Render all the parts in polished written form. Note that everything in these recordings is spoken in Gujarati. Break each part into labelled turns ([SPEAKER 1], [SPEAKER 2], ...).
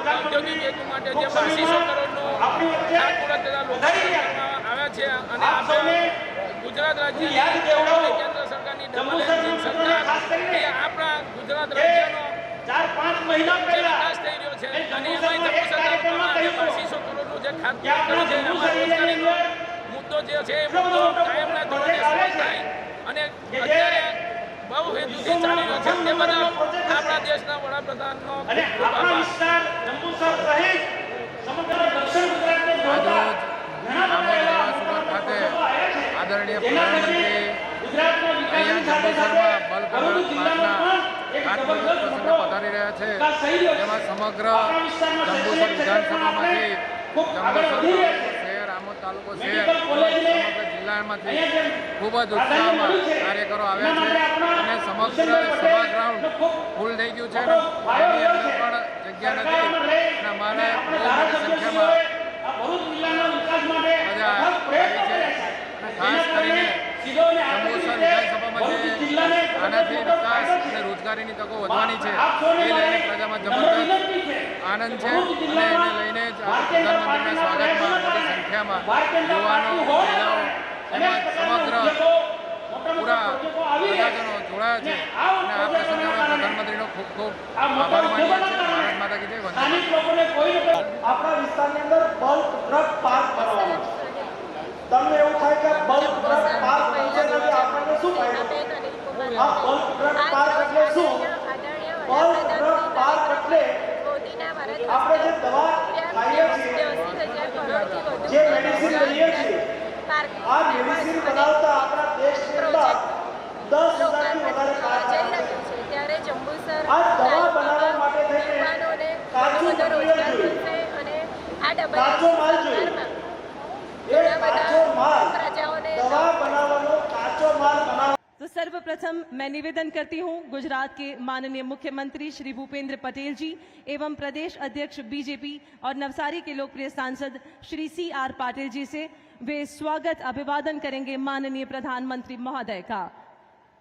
[SPEAKER 1] ઔદ્યોગિક હેતુ માટે જે 8200 કરોડનું ખાતમુહૂર્ત તથા લોકાર્પણ કરવામાં આવ્યા છે અને આપણે ગુજરાત રાજ્યની કેન્દ્ર સરકારની ડબલ એન્જિન સરકાર એ આપણા ગુજરાત રાજ્યનો 4-5 મહિના પહેલા વિકાસ થઈ રહ્યો છે અને એમાં જમ્મુ સરકાર પ્રમાણે 8200 કરોડનું જે ખાતમુહૂર્ત કર્યું છે એમાં રોજગારીનો મુદ્દો જે છે એ મુદ્દો કાયમના ધોરણે સોલ્વ થાય અને અત્યારે બહુ હેતુથી ચાલી રહ્યો છે તે બદલ આપણા દેશના વડાપ્રધાનનો ખૂબ આભાર.
[SPEAKER 2] આદરણીય પ્રધાનમંત્રી અહીંયા જંબુસરમાં બલ્ક ખાતમુહૂર્ત પ્રસંગે પધારી રહ્યા છે. જેમાં સમગ્ર જંબુસર વિધાનસભામાંથી જંબુસર શહેર, આમોદ તાલુકો શહેર, સમગ્ર જિલ્લામાંથી ખૂબ જ ઉત્સાહમાં કાર્યકરો આવ્યા છે અને સમગ્ર સભા ગ્રાઉન્ડ ફૂલ થઈ ગયું છે. એની અંદર પણ જગ્યા નથી અને અમારે બહુ મોટી સંખ્યામાં મજા આવી છે. ખાસ કરીને જંબુસર વિધાનસભામાં જે આનાથી વિકાસ અને રોજગારીની તકો વધવાની છે એ લઈને પ્રજામાં જબરદસ્ત આનંદ છે અને એને લઈને જ આ પ્રધાનમંત્રીના સ્વાગતમાં મોટી સંખ્યામાં યુવાનો, મહિલાઓ તેમજ સમગ્ર પૂરા પ્રજાજનો જોડાયા છે અને આ પ્રસંગે અમે પ્રધાનમંત્રીનો ખૂબ ખૂબ આભાર માનીએ છીએ. ભારત માતા કી જય. વંદે માતરમ.
[SPEAKER 3] આપણા વિસ્તારની અંદર બલ્ક ટ્રક પાર્ક બનાવવામાં તમને એવું થાય કે બલ્ક ટ્રક પાર્ક બનશે તો આપણને શું ફાયદો? આ બલ્ક ટ્રક પાર્ક એટલે શું? બલ્ક ટ્રક પાર્ક એટલે આપણે જે દવા ખાઈએ છીએ, જે મેડિસિન લઈએ છીએ, આ મેડિસિન બનાવતા આપણા દેશની અંદર 10,000થી વધારે કારખાના છે.
[SPEAKER 4] ત્યારે જંબુસર
[SPEAKER 3] આ દવા બનાવવા માટે થઈને કાચું મટીરિયલ જોઈએ, કાચો માલ જોઈએ.
[SPEAKER 5] तो सर्वप्रथम मैं निवेदन करती हूं गुजरात के माननीय मुख्यमंत्री श्री भूपेंद्र पटेल जी एवं प्रदेश अध्यक्ष बीजेपी और नवसारी के लोकप्रिय सांसद श्री CR पाटिल जी से वे स्वागत अभिवादन करेंगे माननीय प्रधानमंत्री महोदय का।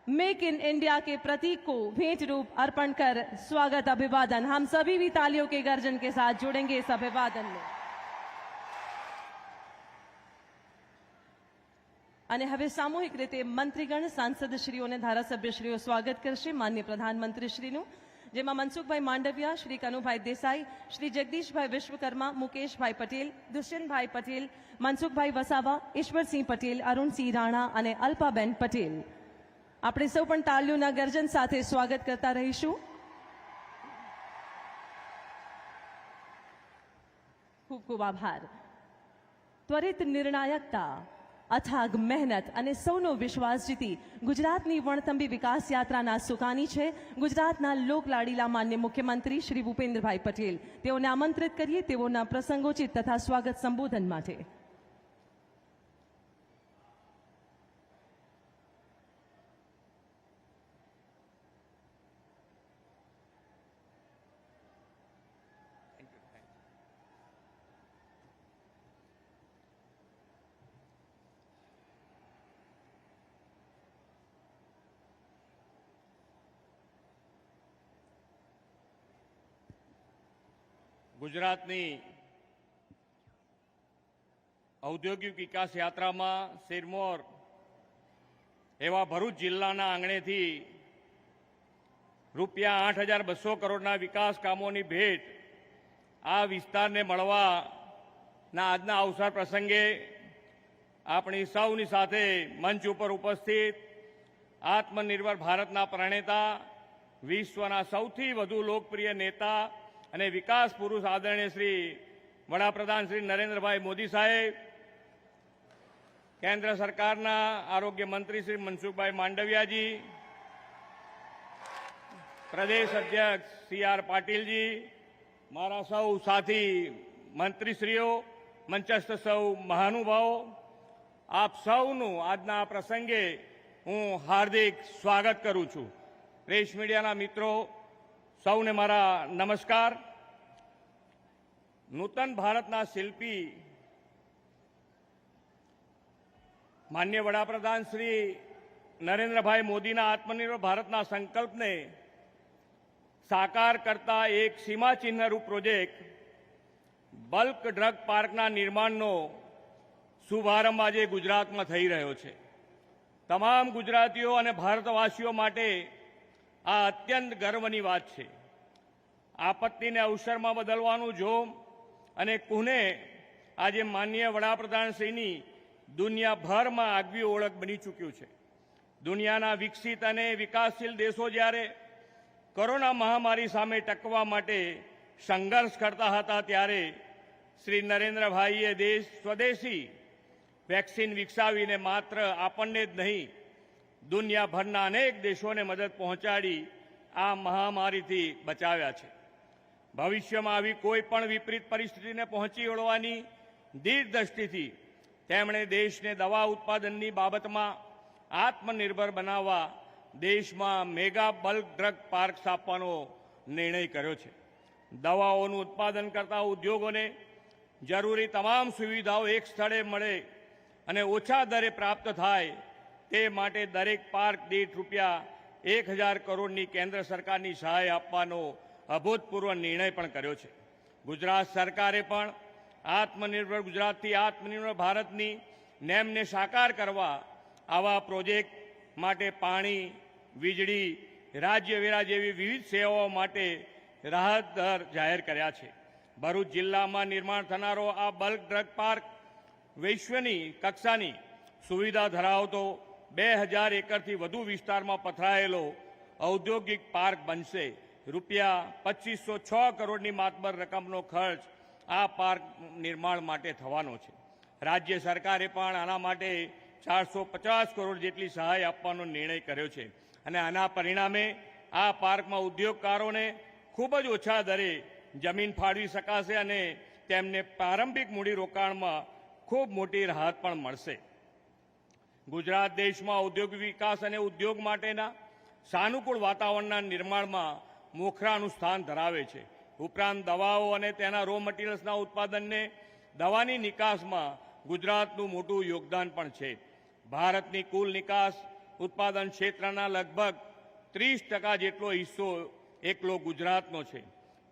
[SPEAKER 5] मेक इन इंडिया के प्रतीक को भेंट रूप अर्पण कर स्वागत अभिवादन हम सभी भी तालियों के गर्जन के साथ जुड़ेंगे इस अभिवादन में। અને હવે સામૂહિક રીતે મંત્રીગણ, સાંસદશ્રીઓ અને ધારાસભ્યશ્રીઓ સ્વાગત કરશે માનનીય પ્રધાનમંત્રીશ્રીનું, જેમાં મનસુખભાઈ માંડવિયા, શ્રી કનુભાઈ દેસાઈ, શ્રી જગદીશભાઈ વિશ્વકર્મા, મુકેશભાઈ પટેલ, દુષ્યંતભાઈ પટેલ, મનસુખભાઈ વસાવા, ઈશ્વરસિંહ પટેલ, અરુણસિંહ રાણા અને અલ્પાબેન પટેલ. આપણે સૌ પણ તાળીઓના ગર્જન સાથે સ્વાગત કરતા રહીશું. ખૂબ ખૂબ આભાર. ત્વરિત નિર્ણાયકતા, અથાગ મહેનત અને સૌનો વિશ્વાસ જીતી ગુજરાતની વણથંભી વિકાસ યાત્રાના સુકાની છે ગુજરાતના લોકલાડીલા માન્ય મુખ્યમંત્રી શ્રી ભૂપેન્દ્રભાઈ પટેલ. તેઓને આમંત્રિત કરીએ તેઓના પ્રસંગોચિત તથા સ્વાગત સંબોધન માટે.
[SPEAKER 6] ગુજરાતની ઔદ્યોગિક વિકાસ યાત્રામાં સિરમોર એવા ભરૂચ જિલ્લાના આંગણેથી રૂપિયા 8,200 કરોડના વિકાસ કામોની ભેટ આ વિસ્તારને મળવાના આજના અવસર પ્રસંગે આપણી સૌની સાથે મંચ ઉપર ઉપસ્થિત આત્મનિર્ભર ભારતના પ્રણેતા, વિશ્વના સૌથી વધુ લોકપ્રિય નેતા અને વિકાસ પુરુષ આદરણીય શ્રી વડાપ્રધાન શ્રી નરેન્દ્રભાઈ મોદી સાહેબ, કેન્દ્ર સરકારના આરોગ્ય મંત્રી શ્રી મનસુખભાઈ માંડવિયાજી, પ્રદેશ અધ્યક્ષ CR પાટીલજી, મારા સૌ સાથી મંત્રીશ્રીઓ, મંચસ્થ સૌ મહાનુભાવો, આપ સૌનું આજના પ્રસંગે હું હાર્દિક સ્વાગત કરું છું. પ્રેસ મીડિયાના મિત્રો સૌને મારા નમસ્કાર. નૂતન ભારતના શિલ્પી માન્ય વડાપ્રધાન શ્રી નરેન્દ્રભાઈ મોદીના આત્મનિર્ભર ભારતના સંકલ્પને સાકાર કરતા એક સીમાચિહ્નરૂપ પ્રોજેક્ટ બલ્ક ડ્રગ પાર્કના નિર્માણનો શુભારંભ આજે ગુજરાતમાં થઈ રહ્યો છે. તમામ ગુજરાતીઓ અને ભારતવાસીઓ માટે આ અત્યંત ગર્વની વાત છે. આપત્તિને અવસરમાં બદલવાનું જોમ અને કુને આજે માનનીય વડાપ્રધાનશ્રીની દુનિયાભરમાં આગવી ઓળખ બની ચૂક્યું છે. દુનિયાના વિકસિત અને વિકાસશીલ દેશો જ્યારે કોરોના મહામારી સામે ટકવા માટે સંઘર્ષ કરતા હતા ત્યારે શ્રી નરેન્દ્રભાઈએ સ્વદેશી વેક્સિન વિકસાવીને માત્ર આપણને જ નહીં દુનિયાભરના અનેક દેશોને મદદ પહોંચાડી આ મહામારીથી બચાવ્યા છે. ભવિષ્યમાં આવી કોઈ પણ વિપરીત પરિસ્થિતિને પહોંચી વળવાની દીર્ઘદ્રષ્ટિથી તેમણે દેશને દવા ઉત્પાદનની બાબતમાં આત્મનિર્ભર બનાવવા દેશમાં મેગા બલ્ક ડ્રગ પાર્ક સ્થાપવાનો નિર્ણય કર્યો છે. દવાઓનું ઉત્પાદન કરતા ઉદ્યોગોને જરૂરી તમામ સુવિધાઓ એક સ્થળે મળે અને ઓછા દરે પ્રાપ્ત થાય તે માટે દરેક પાર્ક દીઠ ₹1000 કરોડની કેન્દ્ર સરકારની સહાય આપવાનો અભૂતપૂર્વ નિર્ણય પણ કર્યો છે. ગુજરાત સરકારે પણ આત્મનિર્ભર ગુજરાતથી આત્મનિર્ભર ભારતની નેમને સાકાર કરવા આવા પ્રોજેક્ટ માટે પાણી, વીજળી, રાજ્ય વેરા જેવી વિવિધ સેવાઓ માટે રાહત દર જાહેર કર્યા છે. ભરૂચ જિલ્લામાં નિર્માણ થનારો આ બલ્ક ડ્રગ પાર્ક વૈશ્વની કક્ષાની સુવિધા ધરાવતો 2000 એકરથી વધુ વિસ્તારમાં પથરાયેલો ઔદ્યોગિક પાર્ક બનશે. ₹2506 કરોડની માતબર રકમનો ખર્ચ આ પાર્ક નિર્માણ માટે થવાનો છે. રાજ્ય સરકારે પણ આના માટે 450 કરોડ જેટલી સહાય આપવાનો નિર્ણય કર્યો છે અને આના પરિણામે આ પાર્કમાં ઉદ્યોગકારોને ખૂબ જ ઓછા દરે જમીન ફાળવી શકાશે અને તેમને પ્રારંભિક મૂડીરોકાણમાં ખૂબ મોટી રાહત પણ મળશે. ગુજરાત દેશમાં ઔદ્યોગિક વિકાસ અને ઉદ્યોગ માટેના સાનુકૂળ વાતાવરણના નિર્માણમાં મોખરાનું સ્થાન ધરાવે છે. ઉપરાંત દવાઓ અને તેના રો મટીરિયલ્સના ઉત્પાદનને દવાની નિકાસમાં ગુજરાતનું મોટું યોગદાન પણ છે. ભારતની કુલ નિકાસ ઉત્પાદન ક્ષેત્રના લગભગ 30% જેટલો હિસ્સો એકલો ગુજરાતનો છે.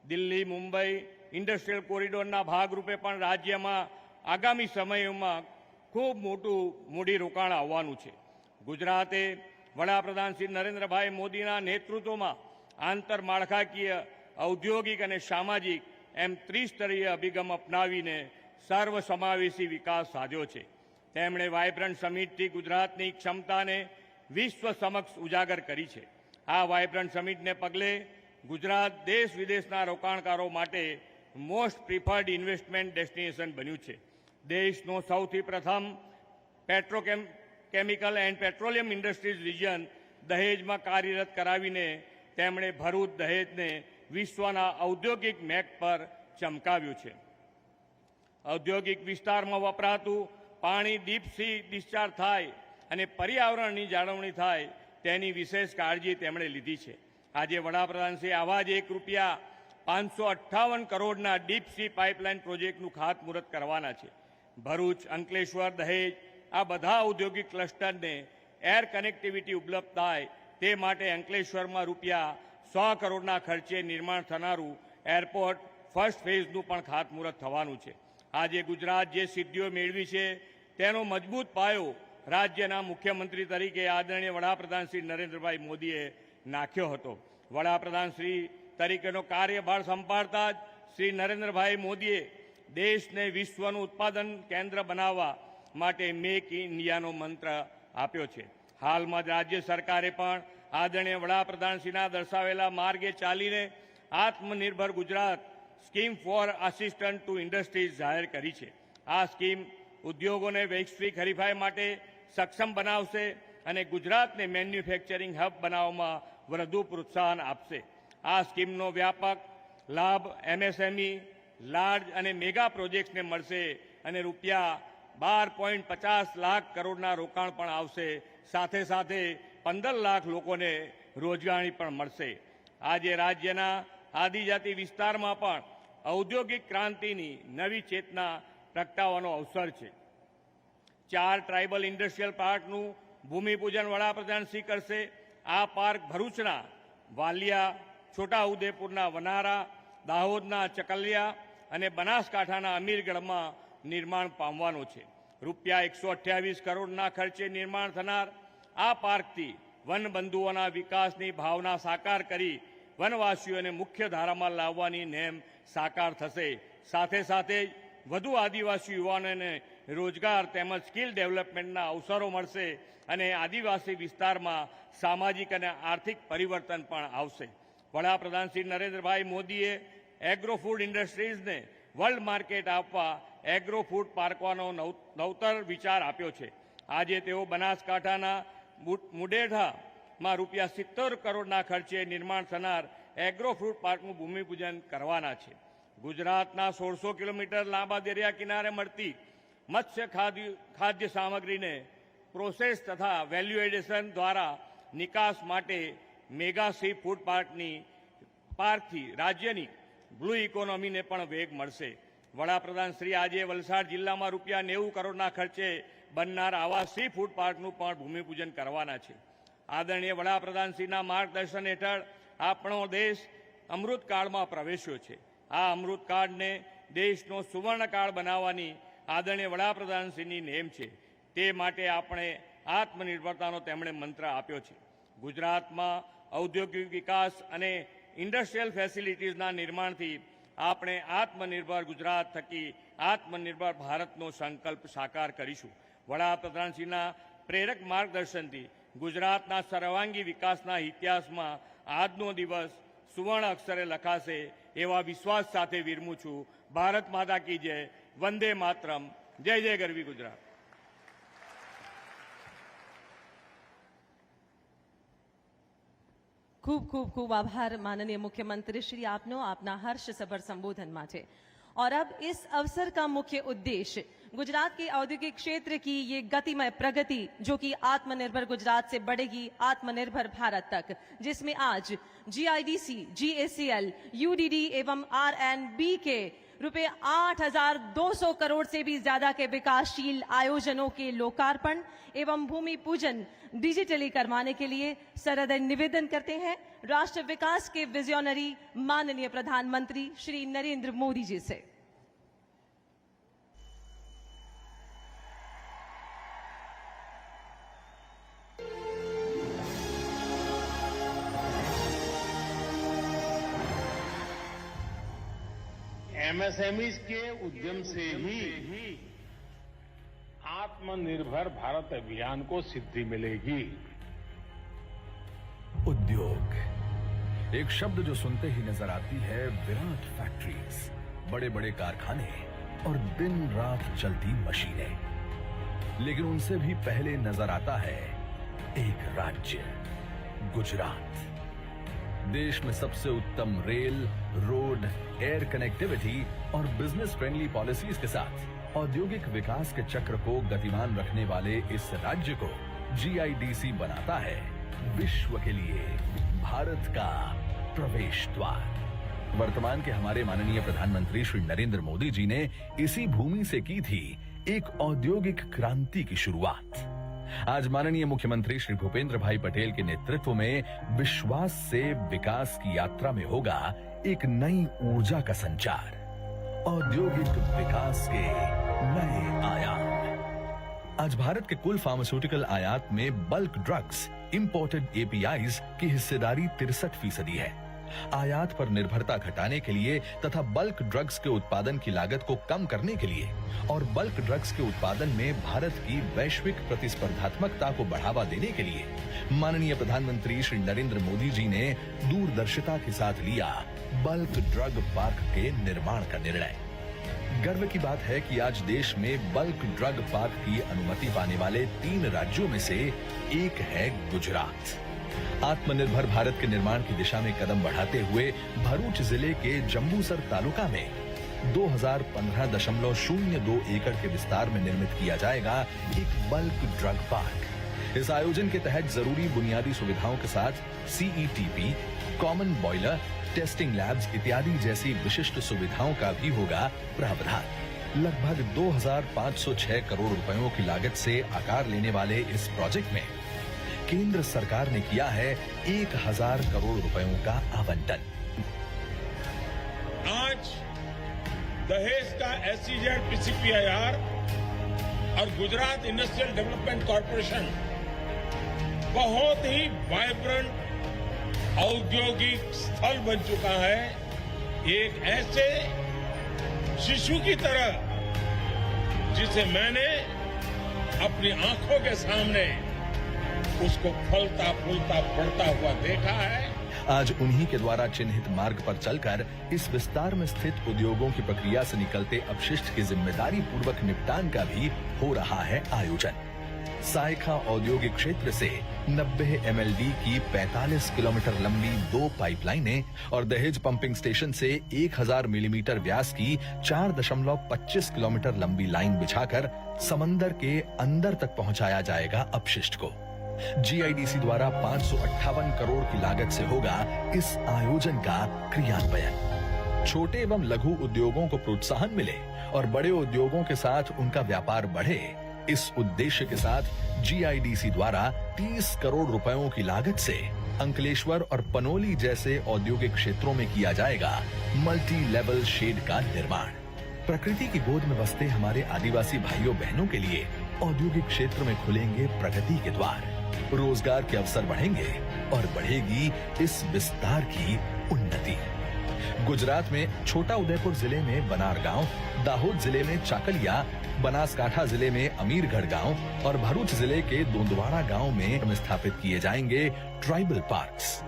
[SPEAKER 6] દિલ્હી મુંબઈ ઇન્ડસ્ટ્રીયલ કોરિડોરના ભાગરૂપે પણ રાજ્યમાં આગામી સમયમાં ખૂબ મોટું મૂડીરોકાણ આવવાનું છે. ગુજરાતે વડાપ્રધાન શ્રી નરેન્દ્રભાઈ મોદીના નેતૃત્વમાં આંતરમાળખાકીય, ઔદ્યોગિક અને સામાજિક એમ ત્રિસ્તરીય અભિગમ અપનાવીને સર્વસમાવેશી વિકાસ સાધ્યો છે. તેમણે વાઇબ્રન્ટ સમિટથી ગુજરાતની ક્ષમતાને વિશ્વ સમક્ષ ઉજાગર કરી છે. આ વાઇબ્રન્ટ સમિટને પગલે ગુજરાત દેશ વિદેશના રોકાણકારો માટે મોસ્ટ પ્રિફર્ડ ઇન્વેસ્ટમેન્ટ ડેસ્ટિનેશન બન્યું છે. દેશનો સૌથી પ્રથમ petrochemical and petroleum industries region દહેજમાં કાર્યરત કરાવીને તેમણે ભરૂચ દહેજને વિશ્વના ઔદ્યોગિક મેપ પર ચમકાવ્યું છે. ઔદ્યોગિક વિસ્તારમાં વપરાતું પાણી ડીપ સી ડિસ્ચાર્જ થાય અને પર્યાવરણની જાળવણી થાય તેની વિશેષ કાળજી તેમણે લીધી છે. આજે વડાપ્રધાનશ્રી આવા જ ₹558 કરોડના ડીપ સી પાઇપલાઇન પ્રોજેક્ટનું ખાતમુહૂર્ત કરવાના છે. ભરૂચ, અંકલેશ્વર, દહેજ આ બધા ઔદ્યોગિક ક્લસ્ટરને એર કનેક્ટિવિટી ઉપલબ્ધ થાય તે માટે અંકલેશ્વરમાં ₹100 કરોડના ખર્ચે નિર્માણ થનારું એરપોર્ટ ફર્સ્ટ ફેઝનું પણ ખાતમુહૂર્ત થવાનું છે. આજે ગુજરાત જે સિદ્ધિઓ મેળવી છે તેનો મજબૂત પાયો રાજ્યના મુખ્યમંત્રી તરીકે આદરણીય વડાપ્રધાન શ્રી નરેન્દ્રભાઈ મોદીએ નાખ્યો હતો. વડાપ્રધાન શ્રી તરીકેનો કાર્યભાર સંભાળતા જ શ્રી નરેન્દ્રભાઈ મોદીએ દેશને વિશ્વનું ઉત્પાદન કેન્દ્ર બનાવવા માટે મેક ઇન ઇન્ડિયાનો મંત્ર આપ્યો છે. હાલમાં જ રાજ્ય સરકારે પણ આદરણીય વડાપ્રધાનશ્રીના દર્શાવેલા માર્ગે ચાલીને આત્મનિર્ભર Gujarat scheme for assistant to industries જાહેર કરી છે. આ સ્કીમ ઉદ્યોગોને વૈશ્વિક હરીફાઈ માટે સક્ષમ બનાવશે અને ગુજરાતને મેન્યુફેક્ચરિંગ હબ બનાવવામાં વધુ પ્રોત્સાહન આપશે. આ સ્કીમનો વ્યાપક લાભ એમએસએમઈ, લાર્જ અને મેગા પ્રોજેક્ટ્સને મળશે અને ₹12.50 લાખ કરોડના રોકાણ પણ આવશે. સાથે સાથે 15 લાખ લોકોને રોજગારી પણ મળશે. આજે રાજ્યના આદિજાતિ વિસ્તારમાં પણ ઔદ્યોગિક ક્રાંતિની નવી ચેતના પ્રગટાવવાનો અવસર છે. 4 ટ્રાઇબલ ઇન્ડસ્ટ્રીયલ પાર્કનું ભૂમિપૂજન વડાપ્રધાન શ્રી કરશે. આ પાર્ક ભરૂચના વાલિયા, છોટાઉદેપુરના વનારા, દાહોદના ચકલિયા અને બનાસકાંઠાના અમીરગઢમાં નિર્માણ પામવાનો છે. રૂપિયા 128 કરોડના ખર્ચે નિર્માણ થનાર આ પાર્કથી વનબંધુઓના વિકાસની ભાવના સાકાર કરી વનવાસીઓને મુખ્ય ધારામાં લાવવાની નેમ સાકાર થશે. સાથે સાથે જ વધુ આદિવાસી યુવાનોને રોજગાર તેમજ સ્કિલ ડેવલપમેન્ટના અવસરો મળશે અને આદિવાસી વિસ્તારમાં સામાજિક અને આર્થિક પરિવર્તન પણ આવશે. વડાપ્રધાન શ્રી નરેન્દ્રભાઈ મોદીએ એગ્રો ફૂડ ઇન્ડસ્ટ્રીઝને વર્લ્ડ માર્કેટ આપવા એગ્રો ફૂડ પાર્કવાનો નવતર વિચાર આપ્યો છે. આજે તેઓ બનાસકાંઠાના મુડેઠામાં રૂપિયા 70 કરોડના ખર્ચે નિર્માણ થનાર એગ્રો ફ્રૂટ પાર્કનું ભૂમિપૂજન કરવાના છે. ગુજરાતના 1600 કિલોમીટર લાંબા દરિયા કિનારે મળતી મત્સ્ય ખાદ્ય સામગ્રીને પ્રોસેસ તથા વેલ્યુ એડિશન દ્વારા નિકાસ માટે મેગા સી ફૂડ પાર્કથી રાજ્યની બ્લુ ઇકોનોમીને પણ વેગ મળશે. વડાપ્રધાન શ્રી આજે વલસાડ જિલ્લામાં રૂપિયા 90 કરોડના ખર્ચે બનનાર આવા સી ફૂડ પાર્કનું પણ ભૂમિપૂજન કરવાના છે. આદરણીય વડાપ્રધાનશ્રીના માર્ગદર્શન હેઠળ આપણો દેશ અમૃતકાળમાં પ્રવેશ્યો છે. આ અમૃતકાળને દેશનો સુવર્ણકાળ બનાવવાની આદરણીય વડાપ્રધાનશ્રીની નેમ છે. તે માટે આપણે આત્મનિર્ભરતાનો તેમણે મંત્ર આપ્યો છે. ગુજરાતમાં ઔદ્યોગિક વિકાસ અને ઇન્ડસ્ટ્રીયલ ફેસિલિટીઝના નિર્માણથી આપણે આત્મનિર્ભર ગુજરાત થકી આત્મનિર્ભર ભારતનો સંકલ્પ સાકાર કરીશું. વડાપ્રધાનશ્રીના પ્રેરક માર્ગદર્શનથી ગુજરાતના સર્વાંગી વિકાસના ઇતિહાસમાં આજનો દિવસ સુવર્ણ અક્ષરે લખાશે એવા વિશ્વાસ સાથે વિરમું છું. ભારત માતા કી જય. વંદે માતરમ. જય જય ગરવી ગુજરાત.
[SPEAKER 5] खूब खूब खूब आभार माननीय मुख्यमंत्री श्री आपनो आपना हर्षसभर संबोधन माटे। और अब इस अवसर का मुख्य उद्देश्य गुजरात के औद्योगिक क्षेत्र की ये गतिमय प्रगति जो कि आत्मनिर्भर गुजरात से बढ़ेगी आत्मनिर्भर भारत तक, जिसमें आज जीआईडीसी, जीएसीएल, यूडीडी एवं आरएनबी के रुपए 8,200 करोड़ से भी ज्यादा के विकासशील आयोजनों के लोकार्पण एवं भूमि पूजन डिजिटली करवाने के लिए सरदर निवेदन करते हैं राष्ट्र विकास के विजनरी माननीय प्रधानमंत्री श्री नरेंद्र मोदी जी से।
[SPEAKER 4] एमएसएमई के उद्यम से ही आत्मनिर्भर भारत अभियान को सिद्धि मिलेगी।
[SPEAKER 7] उद्योग, एक शब्द जो सुनते ही नजर आती है विराट फैक्ट्रीज, बड़े बड़े कारखाने और दिन रात चलती मशीनें। लेकिन उनसे भी पहले नजर आता है एक राज्य, गुजरात। देश में सबसे उत्तम रेल, रोड, एयर कनेक्टिविटी और बिजनेस फ्रेंडली पॉलिसीज के साथ औद्योगिक विकास के चक्र को गतिमान रखने वाले इस राज्य को जीआईडीसी बनाता है विश्व के लिए भारत का प्रवेश द्वार। वर्तमान के हमारे माननीय प्रधानमंत्री श्री नरेंद्र मोदी जी ने इसी भूमि से की थी एक औद्योगिक क्रांति की शुरुआत। आज माननीय मुख्यमंत्री श्री भूपेंद्र भाई पटेल के नेतृत्व में विश्वास से विकास की यात्रा में होगा एक नई ऊर्जा का संचार, औद्योगिक विकास के नए आयाम। आज भारत के कुल फार्मास्यूटिकल आयात में बल्क ड्रग्स, इंपोर्टेड एपीआईज की हिस्सेदारी 63% है। आयात पर निर्भरता घटाने के लिए तथा बल्क ड्रग्स के उत्पादन की लागत को कम करने के लिए और बल्क ड्रग्स के उत्पादन में भारत की वैश्विक प्रतिस्पर्धात्मकता को बढ़ावा देने के लिए माननीय प्रधानमंत्री श्री नरेंद्र मोदी जी ने दूरदर्शिता के साथ लिया बल्क ड्रग पार्क के निर्माण का निर्णय। गर्व की बात है कि आज देश में बल्क ड्रग पार्क की अनुमति पाने वाले 3 राज्यों में से एक है गुजरात। आत्मनिर्भर भारत के निर्माण की दिशा में कदम बढ़ाते हुए भरूच जिले के जंबूसर तालुका में 2015.02 एकड़ के विस्तार में निर्मित किया जाएगा एक बल्क ड्रग पार्क। इस आयोजन के तहत जरूरी बुनियादी सुविधाओं के साथ CETP, common boiler, testing labs इत्यादि जैसी विशिष्ट सुविधाओं का भी होगा प्रावधान। लगभग 2,506 करोड़ रुपयों की लागत से आकार लेने वाले इस प्रोजेक्ट में केंद्र सरकार ने किया है 1000 करोड़ रुपयों का आवंटन।
[SPEAKER 4] आज दहेज का SEZ PCPIR और गुजरात इंडस्ट्रियल डेवलपमेंट कॉरपोरेशन बहुत ही वाइब्रेंट औद्योगिक स्थल बन चुका है। एक ऐसे शिशु की तरह जिसे मैंने अपनी आंखों के सामने उसको फलता फूलता बढ़ता हुआ देखा है।
[SPEAKER 7] आज उन्हीं के द्वारा चिन्हित मार्ग पर चलकर इस विस्तार में स्थित उद्योगों की प्रक्रिया से निकलते अपशिष्ट की जिम्मेदारी पूर्वक निपटान का भी हो रहा है आयोजन। सायखा औद्योगिक क्षेत्र से 90 MLD की 45 किलोमीटर लंबी 2 पाइपलाइनें और दहेज पंपिंग स्टेशन से 1000 मिलीमीटर व्यास की 4.25 किलोमीटर लंबी लाइन बिछाकर समंदर के अंदर तक पहुंचाया जाएगा अपशिष्ट को। GIDC द्वारा 558 करोड़ की लागत से होगा इस आयोजन का क्रियान्वयन। छोटे एवं लघु उद्योगों को प्रोत्साहन मिले और बड़े उद्योगों के साथ उनका व्यापार बढ़े, इस उद्देश्य के साथ GIDC द्वारा 30 करोड़ रुपयों की लागत से अंकलेश्वर और पनोली जैसे औद्योगिक क्षेत्रों में किया जाएगा मल्टी लेवल शेड का निर्माण। प्रकृति की गोद में बसते हमारे आदिवासी भाइयों बहनों के लिए औद्योगिक क्षेत्र में खुलेंगे प्रगति के द्वार, रोजगार के अवसर बढ़ेंगे और बढ़ेगी इस विस्तार की उन्नति। गुजरात में छोटा उदयपुर जिले में बनार गांव, दाहोद जिले में चाकलिया, बनासकांठा जिले में अमीरगढ़ गांव और भरूच जिले के दोंदवाड़ा गांव में स्थापित किए जाएंगे ट्राइबल पार्क्स।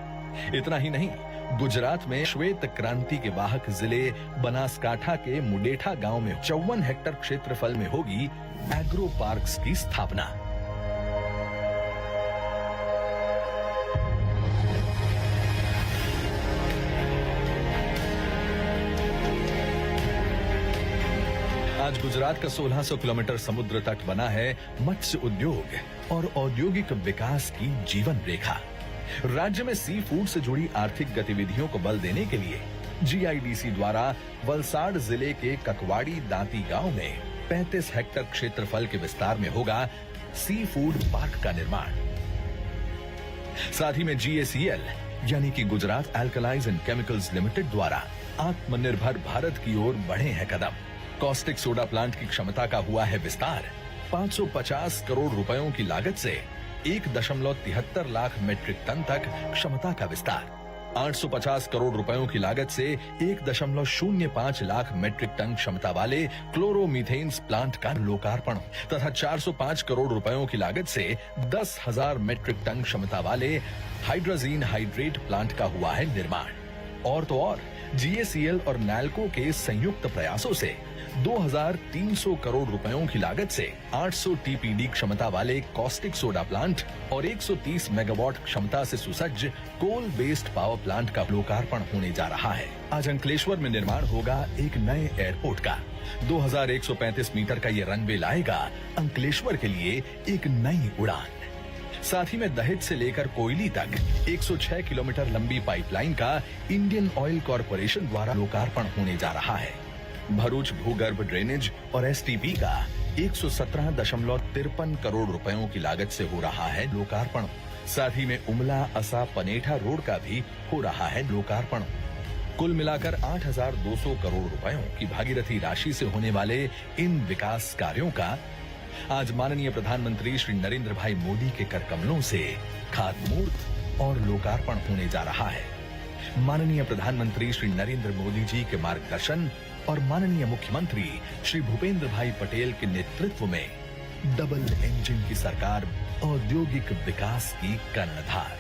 [SPEAKER 7] इतना ही नहीं, गुजरात में श्वेत क्रांति के वाहक जिले बनासकांठा के मुडेठा गांव में 54 हेक्टेयर क्षेत्रफल में होगी एग्रो पार्क्स की स्थापना। आज गुजरात का 1600 किलोमीटर समुद्र तट बना है मत्स्य उद्योग और औद्योगिक विकास की जीवन रेखा। राज्य में सी फूड से जुड़ी आर्थिक गतिविधियों को बल देने के लिए GIDC द्वारा वलसाड़ जिले के ककवाड़ी दांती गांव में 35 हेक्टेयर क्षेत्रफल के विस्तार में होगा सी फूड पार्क का निर्माण। साथ ही में GACL यानी कि गुजरात एल्कलाइज एंड केमिकल्स लिमिटेड द्वारा आत्मनिर्भर भारत की ओर बढ़े हैं कदम। कॉस्टिक सोडा प्लांट की क्षमता का हुआ है विस्तार। 550 करोड़ रुपयों की लागत से 1.73 लाख मेट्रिक टन तक क्षमता का विस्तार। 850 करोड़ रुपयों की लागत से 1.05 लाख मेट्रिक टन क्षमता वाले क्लोरोमीथेन्स प्लांट का लोकार्पण तथा 405 करोड़ रुपयों की लागत से 10,000 मेट्रिक टन क्षमता वाले हाइड्रोजीन हाइड्रेट प्लांट का हुआ है निर्माण। और तो और GACL और NALCO के संयुक्त प्रयासों से 2,300 करोड़ रुपयों की लागत से 800 TPD क्षमता वाले कॉस्टिक सोडा प्लांट और 130 मेगावाट क्षमता से सुसज्ज कोल बेस्ड पावर प्लांट का लोकार्पण होने जा रहा है। आज अंकलेश्वर में निर्माण होगा एक नए एयरपोर्ट का। 2135 मीटर का ये रनवे लाएगा अंकलेश्वर के लिए एक नई उड़ान। साथ ही में दहेज से लेकर कोयली तक 106 किलोमीटर लंबी पाइपलाइन का इंडियन ऑयल कॉरपोरेशन द्वारा लोकार्पण होने जा रहा है। भरूच भूगर्भ ड्रेनेज और STP का 117.53 करोड़ रुपयों की लागत से हो रहा है लोकार्पण। साथ ही में उमला असा पनेठा रोड का भी हो रहा है लोकार्पण। कुल मिलाकर 8,200 करोड़ रुपयों की भागीरथी राशि से होने वाले इन विकास कार्यों का आज माननीय प्रधानमंत्री श्री नरेंद्र भाई मोदी के करकमलों से खातमुहूर्त और लोकार्पण होने जा रहा है। माननीय प्रधानमंत्री श्री नरेंद्र मोदी जी के मार्गदर्शन और माननीय मुख्यमंत्री श्री भूपेंद्र भाई पटेल के नेतृत्व में डबल इंजन की सरकार औद्योगिक विकास की कर्णधार।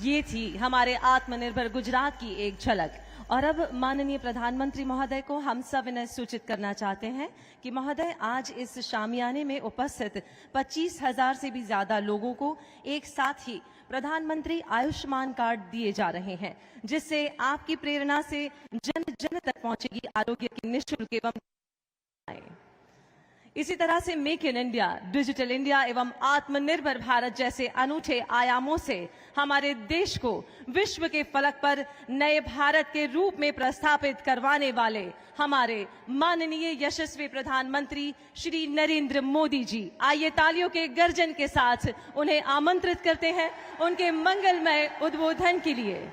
[SPEAKER 5] ये थी हमारे आत्मनिर्भर गुजरात की एक झलक। और अब माननीय प्रधानमंत्री महोदय को हम सब इन्हें सूचित करना चाहते हैं कि महोदय आज इस शामियाने में उपस्थित 25,000 से भी ज्यादा लोगों को एक साथ ही प्रधानमंत्री आयुष्मान कार्ड दिए जा रहे हैं, जिससे आपकी प्रेरणा से जन जन तक पहुंचेगी आरोग्य की निःशुल्क एवं इसी तरह से make in India, digital India एवं आत्मनिर्भर भारत जैसे अनूठे आयामों से हमारे देश को विश्व के फलक पर नए भारत के रूप में प्रस्थापित करवाने वाले हमारे माननीय यशस्वी प्रधानमंत्री श्री नरेंद्र मोदी जी, आइए तालियों के गर्जन के साथ उन्हें आमंत्रित करते हैं उनके मंगलमय उद्बोधन के लिए।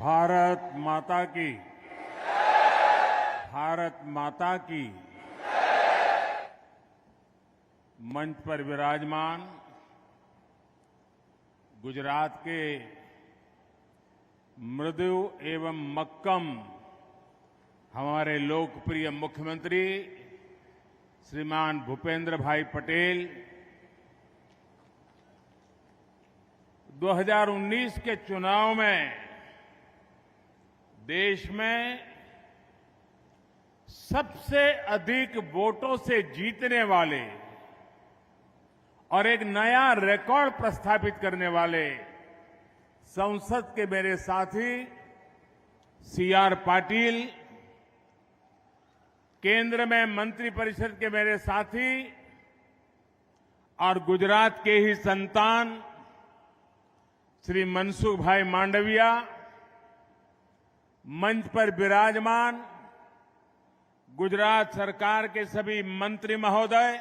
[SPEAKER 4] भारत माता की, भारत माता की। मंच पर विराजमान गुजरात के मृदु एवं मक्कम हमारे लोकप्रिय मुख्यमंत्री श्रीमान भूपेंद्र भाई पटेल 2019 के चुनाव में देश में सबसे अधिक वोटों से जीतने वाले और एक नया रिकॉर्ड प्रस्थापित करने वाले संसद के मेरे साथी सीआर पाटिल, केंद्र में मंत्रिपरिषद के मेरे साथी और गुजरात के ही संतान श्री मनसुख भाई मांडविया, मंच पर विराजमान गुजरात सरकार के सभी मंत्री महोदय,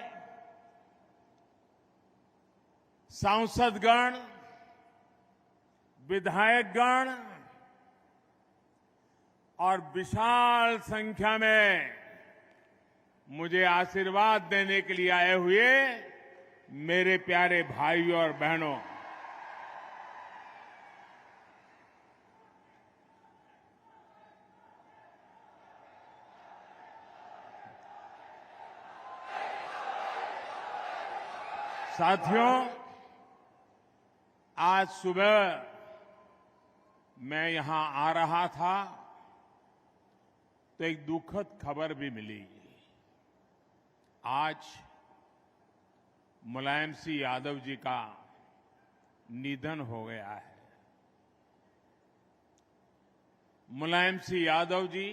[SPEAKER 4] सांसदगण, विधायकगण और विशाल संख्या में मुझे आशीर्वाद देने के लिए आए हुए मेरे प्यारे भाइयों और बहनों, साथियों, आज सुबह मैं यहां आ रहा था तो एक दुखद खबर भी मिली। आज मुलायम सिंह यादव जी का निधन हो गया है। मुलायम सिंह यादव जी,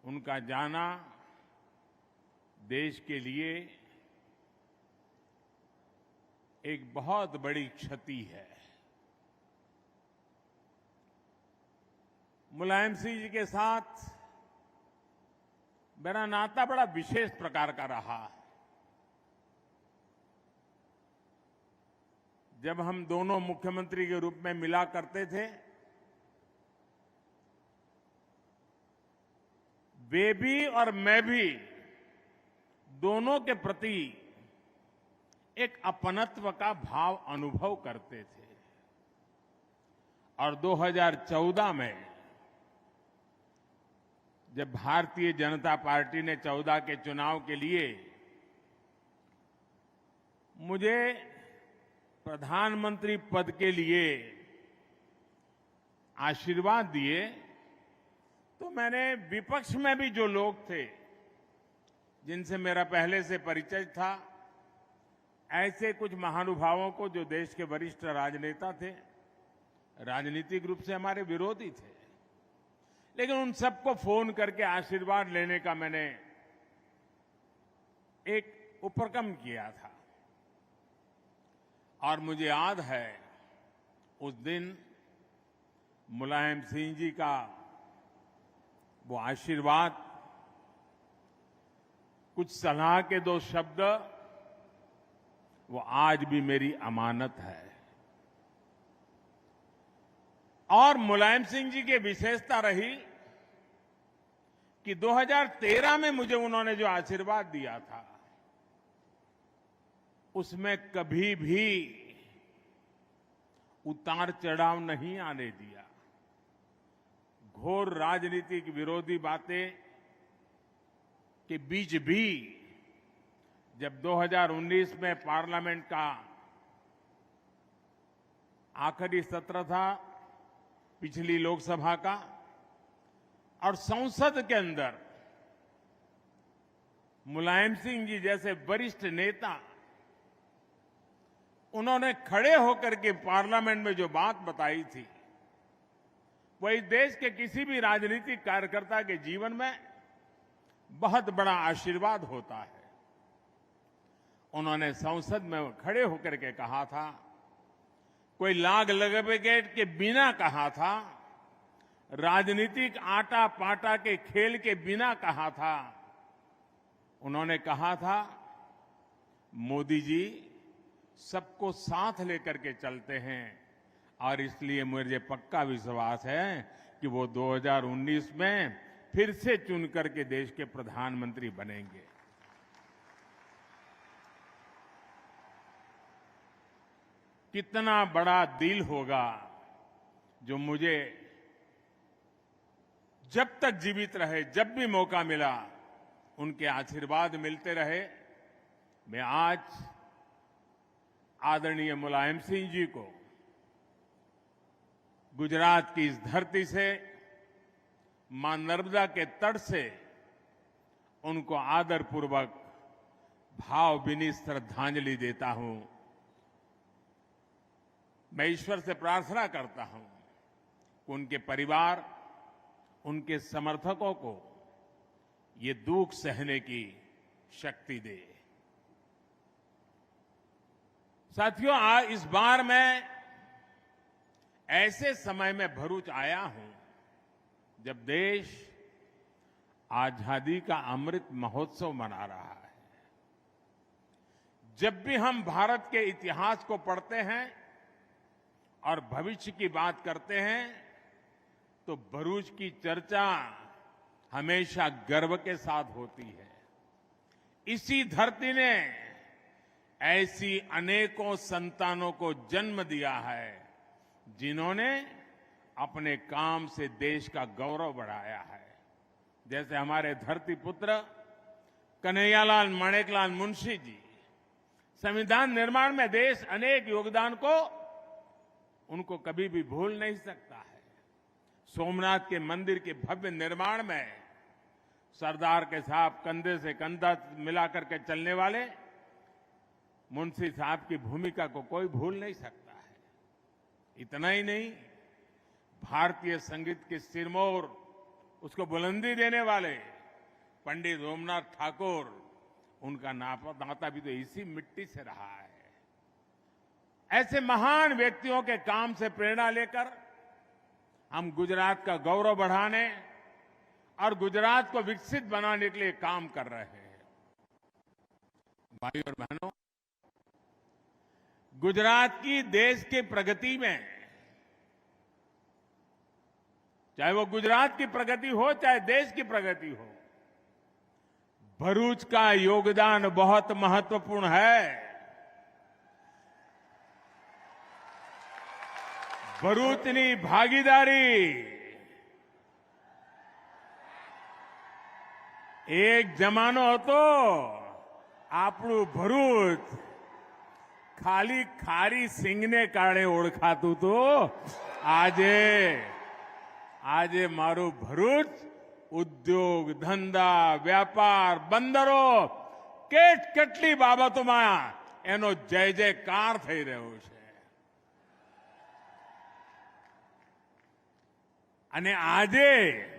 [SPEAKER 4] उनका जाना देश के लिए एक बहुत बड़ी क्षति है। मुलायम सिंह जी के साथ मेरा नाता बड़ा विशेष प्रकार का रहा। जब हम दोनों मुख्यमंत्री के रूप में मिला करते थे, वे भी और मैं भी दोनों के प्रति एक अपनत्व का भाव अनुभव करते थे। और 2014 में जब भारतीय जनता पार्टी ने 14 के चुनाव के लिए मुझे प्रधानमंत्री पद के लिए आशीर्वाद दिए, तो मैंने विपक्ष में भी जो लोग थे जिनसे मेरा पहले से परिचय था, ऐसे कुछ महानुभावों को जो देश के वरिष्ठ राजनेता थे, राजनीतिक रूप से हमारे विरोधी थे, लेकिन उन सबको फोन करके आशीर्वाद लेने का मैंने एक उपक्रम किया था। और मुझे याद है उस दिन मुलायम सिंह जी का वो आशीर्वाद, कुछ सलाह के 2 शब्द, वो आज भी मेरी अमानत है। और मुलायम सिंह जी की विशेषता रही कि 2013 में मुझे उन्होंने जो आशीर्वाद दिया था, उसमें कभी भी उतार चढ़ाव नहीं आने दिया। घोर राजनीतिक विरोधी बातें के बीच भी जब 2019 में पार्लियामेंट का आखिरी सत्र था, पिछली लोकसभा का और संसद के अंदर मुलायम सिंह जी जैसे वरिष्ठ नेता, उन्होंने खड़े होकर के पार्लियामेंट में जो बात बताई थी, वो इस देश के किसी भी राजनीतिक कार्यकर्ता के जीवन में बहुत बड़ा आशीर्वाद होता है। उन्होंने संसद में खड़े होकर के कहा था, कोई लाग लपेट के बिना कहा था, राजनीतिक आटा पाटा के खेल के बिना कहा था। उन्होंने कहा था, मोदी जी सबको साथ लेकर के चलते हैं और इसलिए मुझे पक्का विश्वास है कि वो 2019 में फिर से चुन करके देश के प्रधानमंत्री बनेंगे। कितना बड़ा दिल होगा जो मुझे जब तक जीवित रहे, जब भी मौका मिला, उनके आशीर्वाद मिलते रहे। मैं आज आदरणीय मुलायम सिंह जी को गुजरात की इस धरती से, मां नर्मदा के तट से उनको आदरपूर्वक भावभीनी श्रद्धांजलि देता हूं। मैं ईश्वर से प्रार्थना करता हूं कि उनके परिवार, उनके समर्थकों को ये दुख सहने की शक्ति दे। साथियों, आज इस बार मैं ऐसे समय में भरूच आया हूं जब देश आजादी का अमृत महोत्सव मना रहा है। जब भी हम भारत के इतिहास को पढ़ते हैं और भविष्य की बात करते हैं तो भरूच की चर्चा हमेशा गर्व के साथ होती है। इसी धरती ने ऐसी अनेकों संतानों को जन्म दिया है जिन्होंने अपने काम से देश का गौरव बढ़ाया है। जैसे हमारे धरती पुत्र कन्हैयालाल माणेकलाल मुंशी जी, संविधान निर्माण में देश अनेक योगदान को उनको कभी भी भूल नहीं सकता है। सोमनाथ के मंदिर के भव्य निर्माण में सरदार के साथ कंधे से कंधा मिलाकर के चलने वाले मुंशी साहब की भूमिका को कोई भूल नहीं सकता है। इतना ही नहीं, भारतीय संगीत के सिरमौर, उसको बुलंदी देने वाले पंडित रोमनाथ ठाकुर, उनका नाता भी तो इसी मिट्टी से रहा है। ऐसे महान व्यक्तियों के काम से प्रेरणा लेकर हम गुजरात का गौरव बढ़ाने और गुजरात को विकसित बनाने के लिए काम कर रहे हैं। भाइयों और बहनों, गुजरात की देश की प्रगति में, चाहे वो गुजरात की प्रगति हो चाहे देश की प्रगति हो, भरूच का योगदान बहुत महत्वपूर्ण है। भरूचनी भागीदारी एक जमानो હતો આપણું ભરૂચ ખાલી ખારી સિંગને કારણે ઓળખાતું તો આજે મારું ભરૂચ ઉદ્યોગ, ધંધા, વ્યાપાર, બંદરો, કેટલી બાબતોમાં એનો જય જયકાર થઈ રહ્યો છે। અને આજે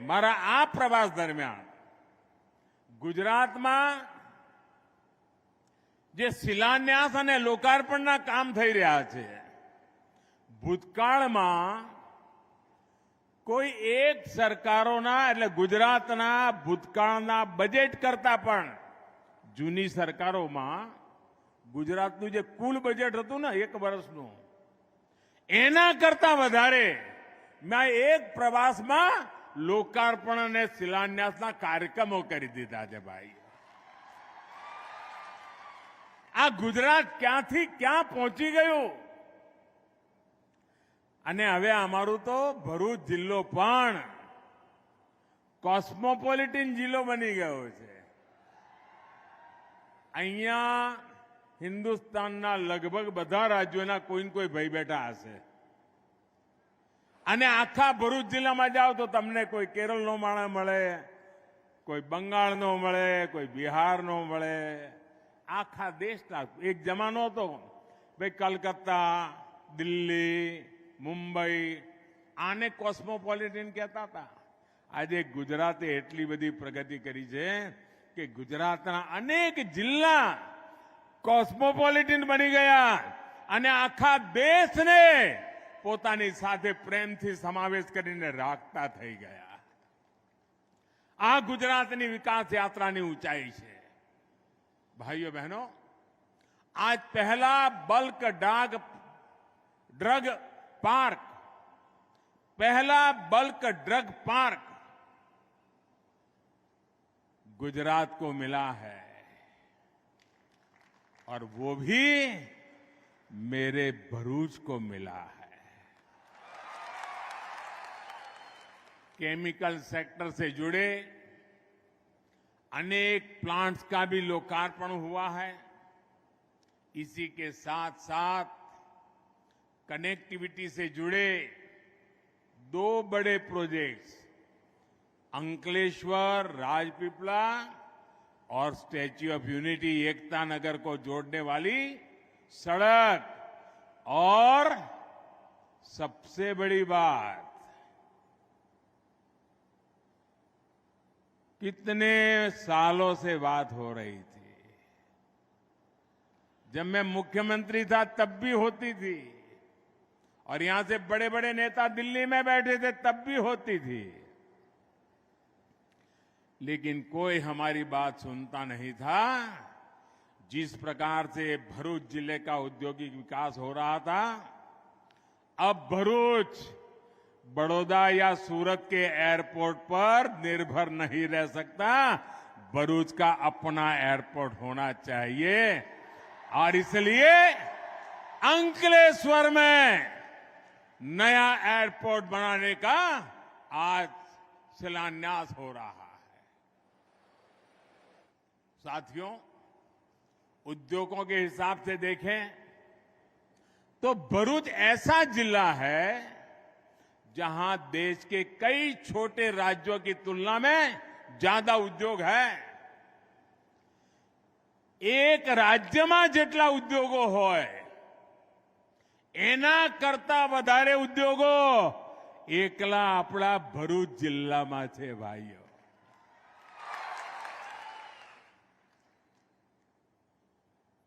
[SPEAKER 4] મારા આ પ્રવાસ દરમિયાન ગુજરાતમાં જે શિલાન્યાસ અને લોકાર્પણના કામ થઈ રહ્યા છે, ભૂતકાળમાં કોઈ એક સરકારોના એટલે ગુજરાતના ભૂતકાળના બજેટ કરતા પણ જૂની સરકારોમાં ગુજરાતનું જે કુલ બજેટ હતું ને 1 વર્ષનું, એના કરતા વધારે મેં એક પ્રવાસમાં લોકાર્પણ અને શિલાન્યાસના કાર્યક્રમો કરી દીધા છે। ભાઈ, આ ગુજરાત ક્યાંથી ક્યાં પહોંચી ગયું। અને હવે અમારું તો ભરૂચ જિલ્લો પણ કોસ્મોપોલિટન જિલ્લો બની ગયો છે। અહીંયા હિન્દુસ્તાનના લગભગ બધા રાજ્યોના કોઈ ને કોઈ ભાઈ બેઠા હશે। અને આખા ભરૂચ જિલ્લામાં જાઓ તો તમને કોઈ કેરળનો માણસ મળે, કોઈ બંગાળનો મળે, કોઈ બિહારનો મળે, આખા દેશના. એક જમાનો હતો ભાઈ કલકત્તા, દિલ્હી, મુંબઈ આને કોસ્મોપોલિટન કહેતા હતા. આજે ગુજરાતે એટલી બધી પ્રગતિ કરી છે કે ગુજરાતના અનેક જિલ્લા કોસ્મોપોલિટન બની ગયા અને આખા દેશને પોતાની સાથે પ્રેમથી સમાવેશ કરીને રાખતા થઈ ગયા. આ ગુજરાતની વિકાસ યાત્રાની ઊંચાઈ છે. ભાઈઓ બહેનો, आज पहला बल्क ड्रग पार्क, पहला बल्क ड्रग पार्क गुजरात को मिला है और वो भी मेरे भरूच को मिला है. केमिकल सेक्टर से जुड़े अनेक प्लांट्स का भी लोकार्पण हुआ है. इसी के साथ साथ कनेक्टिविटी से जुड़े 2 बड़े प्रोजेक्ट्स अंकलेश्वर राजपीपला और statue of unity Ekta Nagar को जोड़ने वाली सड़क, और सबसे बड़ी बात, कितने सालों से बात हो रही थी, जब मैं मुख्यमंत्री था तब भी होती थी और यहां से बड़े बड़े नेता दिल्ली में बैठे थे तब भी होती थी, लेकिन कोई हमारी बात सुनता नहीं था. जिस प्रकार से भरूच जिले का औद्योगिक विकास हो रहा था, अब भरूच बड़ौदा या सूरत के एयरपोर्ट पर निर्भर नहीं रह सकता. भरूच का अपना एयरपोर्ट होना चाहिए और इसलिए अंकलेश्वर में नया एयरपोर्ट बनाने का आज शिलान्यास हो रहा है. साथियों, उद्योगों के हिसाब से देखें तो भरूच ऐसा जिला है जहां देश के कई छोटे राज्यों की तुलना में ज्यादा उद्योग है. एक राज्यમાં જેટલા ઉદ્યોગો હોય એના કરતા વધારે ઉદ્યોગો એકલા આપણા ભરૂચ જિલ્લામાં છે. ભાઈઓ,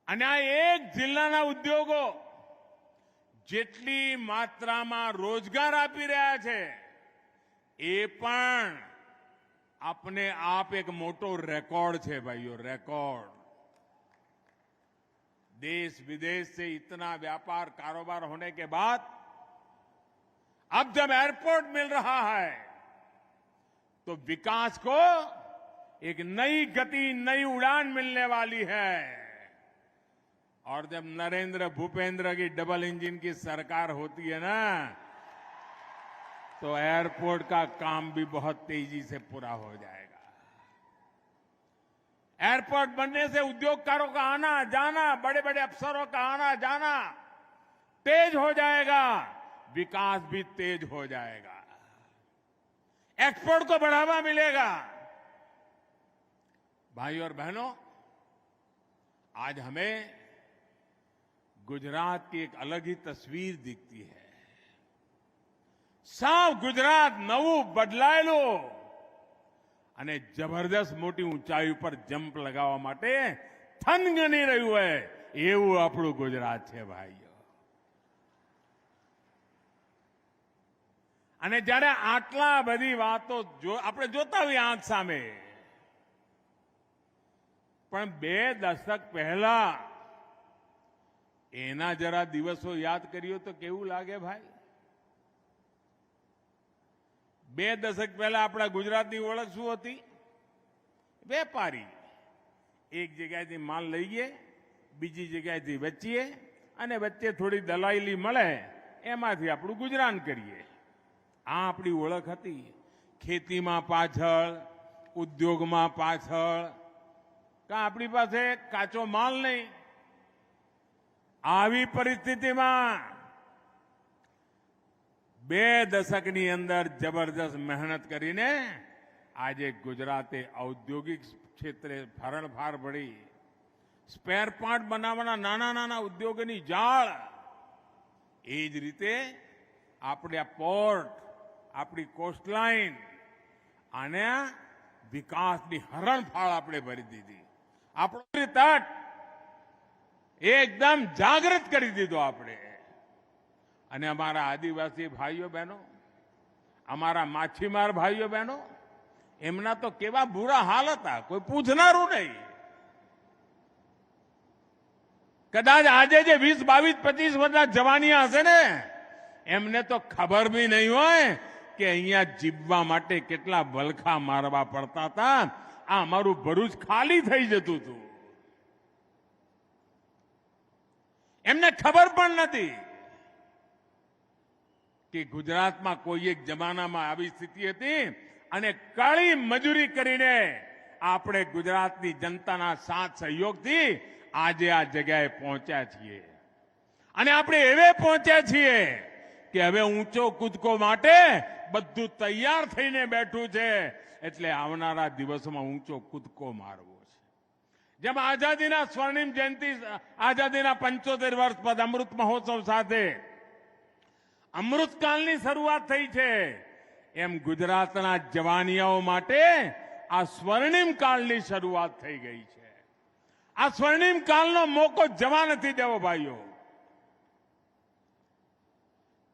[SPEAKER 4] અને આ એક જિલ્લાના ઉદ્યોગો જેટલી માત્રામાં રોજગાર આપી રહ્યા છે એ પણ આપને આપ એક મોટો રેકોર્ડ છે. ભાઈઓ, રેકોર્ડ. देश विदेश से इतना व्यापार कारोबार होने के बाद अब जब एयरपोर्ट मिल रहा है तो विकास को एक नई गति, नई उड़ान मिलने वाली है. और जब नरेंद्र भूपेंद्र की डबल इंजन की सरकार होती है ना, तो एयरपोर्ट का काम भी बहुत तेजी से पूरा हो जाएगा. एयरपोर्ट बनने से उद्योगकारों का आना जाना, बड़े बड़े अफसरों का आना जाना तेज हो जाएगा, विकास भी तेज हो जाएगा, एक्सपोर्ट को बढ़ावा मिलेगा. भाइयों और बहनों, आज हमें गुजरात की एक अलग ही तस्वीर दिखती है. साफ गुजरात नવું બદલાયેલું અને જબરદસ્ત મોટી ઊંચાઈ ઉપર જમ્પ લગાવવા માટે થનગની રહ્યું હોય એવું આપણું ગુજરાત છે. ભાઈઓ, અને જ્યારે આટલા બધી વાતો આપણે જોતા હોઈએ આંખ સામે, પણ 2 દશક પહેલા એના જરા દિવસો યાદ કરીએ તો કેવું લાગે ભાઈ? 2 દશક પહેલા આપણા ગુજરાતની ઓળખ શું હતી? વેપારી. એક જગ્યાએથી માલ લઈએ, બીજી જગ્યાએથી વેચીએ અને વચ્ચે થોડી દલાલી મળે, એમાંથી આપણું ગુજરાન કરીએ. આ આપણી ઓળખ હતી. ખેતીમાં પાછળ, ઉદ્યોગમાં પાછળ, કાં આપણી પાસે કાચો માલ નહીં. આવી પરિસ્થિતિમાં 2 દશકની અંદર જબરદસ્ત મહેનત કરીને આજે ગુજરાતે ઔદ્યોગિક ક્ષેત્રે હરણફાળ ભળી સ્પેર પાર્ટ બનાવવાના નાના નાના ઉદ્યોગોની જાળ, એ જ રીતે આપણે આ પોર્ટ, આપણી કોસ્ટલાઇન, અને વિકાસની હરણફાળ આપણે ભરી દીધી. આપણો તટ એકદમ જાગૃત કરી દીધો આપણે. અને અમારા આદિવાસી ભાઈઓ બહેનો, અમારા માછીમાર ભાઈઓ બહેનો, એમના તો કેવા બુરા હાલ હતા, કોઈ પૂછનારું નહીં. કદાચ આજે જે 20, 22, 25 વર્ષના જવાનિયા હશે ને, એમને તો ખબર બી નહીં હોય કે અહીંયા જીવવા માટે કેટલા વલખા મારવા પડતા હતા. આ અમારું ભરૂચ ખાલી થઈ જતું હતું. એમને ખબર પણ નથી કે ગુજરાતમાં કોઈ એક જમાનામાં આવી સ્થિતિ હતી અને કાળી મજૂરી કરીને આપણે ગુજરાતની જનતાના સાથ સહયોગથી આજે આ જગ્યાએ પહોંચ્યા છીએ. અને આપણે એવે પહોંચ્યા છીએ કે હવે ઊંચો કૂદકો માટે બધું તૈયાર થઈને બેઠું છે. એટલે આવનારા દિવસોમાં ઊંચો કૂદકો મારવો છે. જેમ આઝાદીના સ્વર્ણિમ જયંતિ, આઝાદીના 75 વર્ષ પદ અમૃત મહોત્સવ સાથે અમૃતકાળની શરૂઆત થઈ છે, એમ ગુજરાતના જવાનિયાઓ માટે આ સ્વર્ણિમ કાળની શરૂઆત થઈ ગઈ છે. આ સ્વર્ણિમ કાળનો મોકો જવા નથી દેવો ભાઈઓ.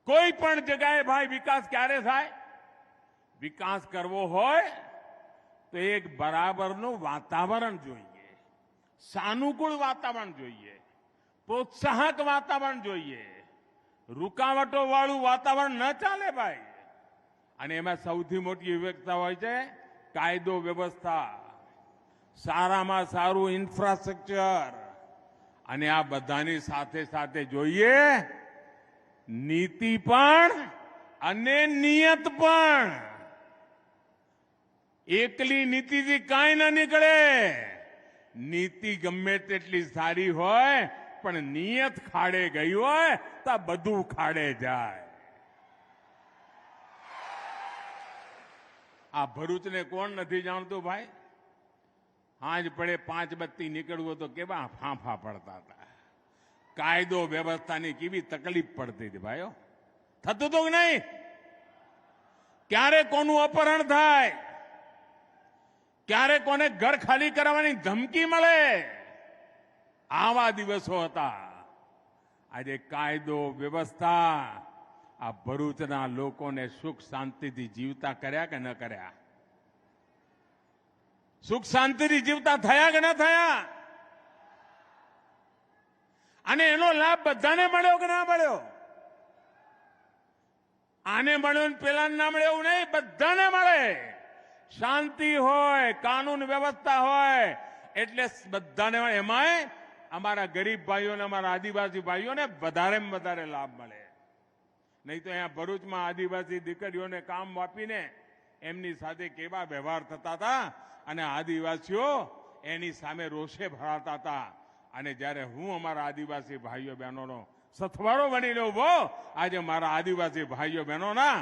[SPEAKER 4] કોઈ પણ જગ્યાએ ભાઈ વિકાસ ક્યારે થાય? વિકાસ કરવો હોય તો એક બરાબરનું વાતાવરણ જોઈએ, સાનુકૂળ વાતાવરણ જોઈએ, પ્રોત્સાહક વાતાવરણ જોઈએ. રૂકાવટો વાળું વાતાવરણ ન ચાલે ભાઈ. અને એમાં સૌથી મોટી વિવેકતા હોય છે કાયદો વ્યવસ્થા, સારામાં સારું ઇન્ફ્રાસ્ટ્રક્ચર, અને આ બધાની સાથે સાથે જોઈએ નીતિ પણ અને નિયત પણ. એકલી નીતિથી કાંઈ ના નીકળે. નીતિ ગમે તેટલી સારી હોય પણ નિયત ખાડે ગઈ હોય તો બધું ખાડે જાય. આ ભરૂચને કોણ નથી જાણતું ભાઈ? હાજ પડે 5 બત્તી નીકળવું તો કેવા ફાંફા પડતા હતા. કાયદો વ્યવસ્થાની કેવી તકલીફ પડતી હતી ભાઈઓ. થતું તો નહીં? ક્યારે કોનું અપહરણ થાય, ક્યારે કોને ઘર ખાલી કરાવવાની ધમકી મળે, આવા દિવસો હતા. આજે કાયદો વ્યવસ્થા આ ભરૂચના લોકોને સુખ શાંતિથી જીવતા કર્યા કે ન કર્યા? સુખ શાંતિથી જીવતા થયા કે ન થયા? અને એનો લાભ બધાને મળ્યો કે ના મળ્યો? આને મળ્યો ને પેલા ના મળ્યો એવું નહીં, બધાને મળે. શાંતિ હોય, કાનૂન વ્યવસ્થા હોય એટલે બધાને મળે. એમાંય અમારા ગરીબ ભાઈઓને, અમારા આદિવાસી ભાઈઓને વધારેમાં વધારે લાભ મળે. નહીં તો અહીંયા ભરૂચમાં આદિવાસી દીકરીઓને કામ આપીને એમની સાથે કેવા વ્યવહાર થતા હતા અને આદિવાસીઓ એની સામે રોષે ભરાતા હતા. અને જ્યારે હું અમારા આદિવાસી ભાઈઓ બહેનોનો સથવારો બનીને ઉભો, આજે મારા આદિવાસી ભાઈઓ બહેનોના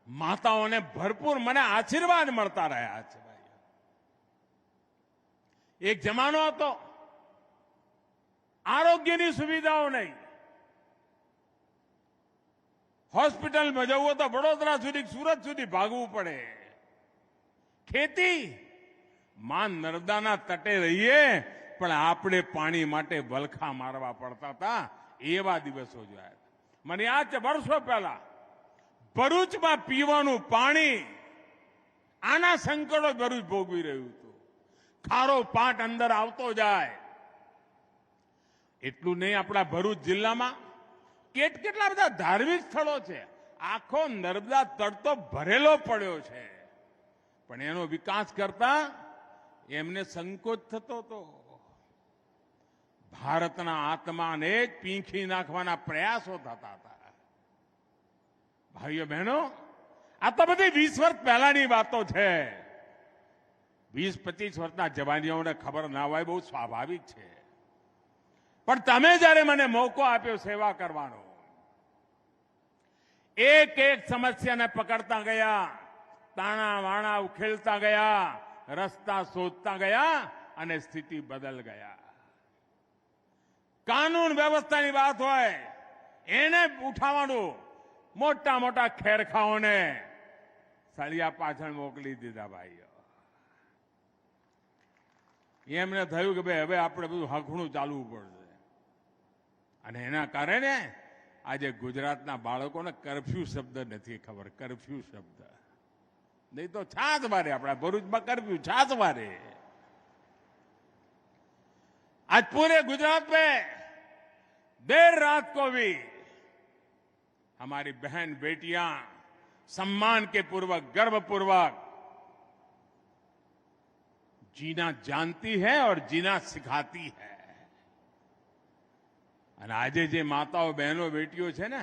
[SPEAKER 4] માતાઓને ભરપૂર મને આશીર્વાદ મળતા રહ્યા છે. એક જમાનો હતો આરોગ્યની સુવિધાઓ નહીં. હોસ્પિટલમાં જવું તો વડોદરા સુધી, સુરત સુધી ભાગવું પડે. ખેતી માં નર્મદાના તટે રહીએ પણ આપણે પાણી માટે વલખા મારવા પડતા હતા. એવા દિવસો જોયા. મને યાદ છે વર્ષો પહેલા ભરૂચમાં પીવાનું પાણી, આના સંકટો ભરૂચ ભોગવી રહ્યું હતું. ખારો પાટ અંદર આવતો જાય. એટલું નહીં, આપણા ભરૂચ જિલ્લામાં કેટલા બધા ધાર્મિક સ્થળો છે. આખો નર્મદા તળ તો ભરેલો પડ્યો છે, પણ એનો વિકાસ કરતા એમને સંકોચ થતો હતો. ભારતના આત્માને જ પીંખી નાખવાના પ્રયાસો થતા હતા. ભાઈઓ બહેનો, આ તો બધી 20 વર્ષ પહેલાની વાતો છે. 20-25 વર્ષના જવાનીઓને ખબર ના હોય, બહુ સ્વાભાવિક છે. પણ તમે જ્યારે મને મોકો આપ્યો સેવા કરવાનો, एक एक समस्या ने पकड़ता गया, ताना वाणा उखेलता गया, रस्ता शोधता गया અને સ્થિતિ બદલ ગયા. કાનૂન વ્યવસ્થાની વાત હોય એને ઉઠાવવાનું, મોટા મોટા ખેરખાઓને સળિયા પાછળ મોકલી દીધા ભાઈઓ. એમને થયું કે ભાઈ હવે આપણે બધું હખણું ચાલવું પડશે અને એના કારણે આજે ગુજરાતના બાળકોને કર્ફ્યુ શબ્દ નથી ખબર. કર્ફ્યુ શબ્દ नहीं तो छाछ मारे. अपना भरूच में कर्फ्यू छाछ मारे. आज पूरे गुजरात में देर रात को भी हमारी बहन बेटियां सम्मान के पूर्वक, गर्वपूर्वक जीना जानती है और जीना सिखाती है. અને આજે જે માતાઓ બહેનો બેટીઓ છે ને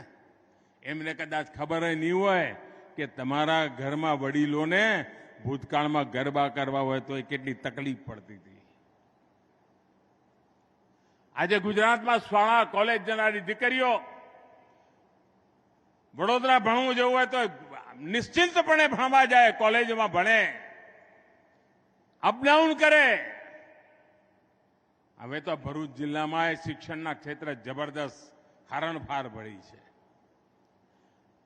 [SPEAKER 4] એમને કદાચ ખબર નહીં હોય કે તમારા ઘરમાં વડીલોને ભૂતકાળમાં ગરબા કરવા હોય તો એ કેટલી તકલીફ પડતી હતી. આજે ગુજરાતમાં શાળા કોલેજ જનારી દીકરીઓ વડોદરા ભણવું જવું હોય તો નિશ્ચિંતપણે ભણવા જાય, કોલેજમાં ભણે, અપડાઉન કરે. હવે તો ભરૂચ જિલ્લામાં શિક્ષણના ક્ષેત્રે જબરદસ્ત હરણફાર ભળી છે.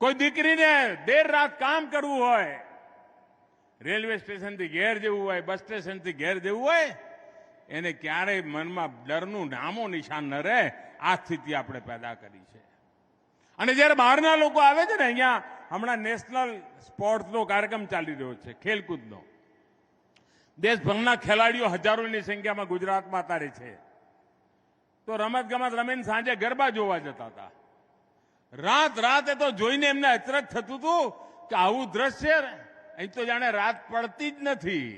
[SPEAKER 4] કોઈ દીકરીને દેર રાત કામ કરવું હોય, રેલવે સ્ટેશનથી ઘેર જવું હોય, બસ સ્ટેશનથી ઘેર જવું હોય, એને ક્યારેય મનમાં ડરનું નામો નિશાન ન રહે. આ સ્થિતિ આપણે પેદા કરી છે. અને જ્યારે બહારના લોકો આવે છે ને, અહીંયા હમણાં નેશનલ સ્પોર્ટ્સનો કાર્યક્રમ ચાલી રહ્યો છે, ખેલકૂદનો. દેશભરના ખેલાડીઓ હજારોની સંખ્યામાં ગુજરાતમાં તારે છે. તો રમત ગમત રમીને સાંજે ગરબા જોવા જતા હતા. રાત રાતે તો જોઈને એમને અચરજ થતું હતું કે આવું દ્રશ્ય અહીં તો જાણે રાત પડતી જ નથી.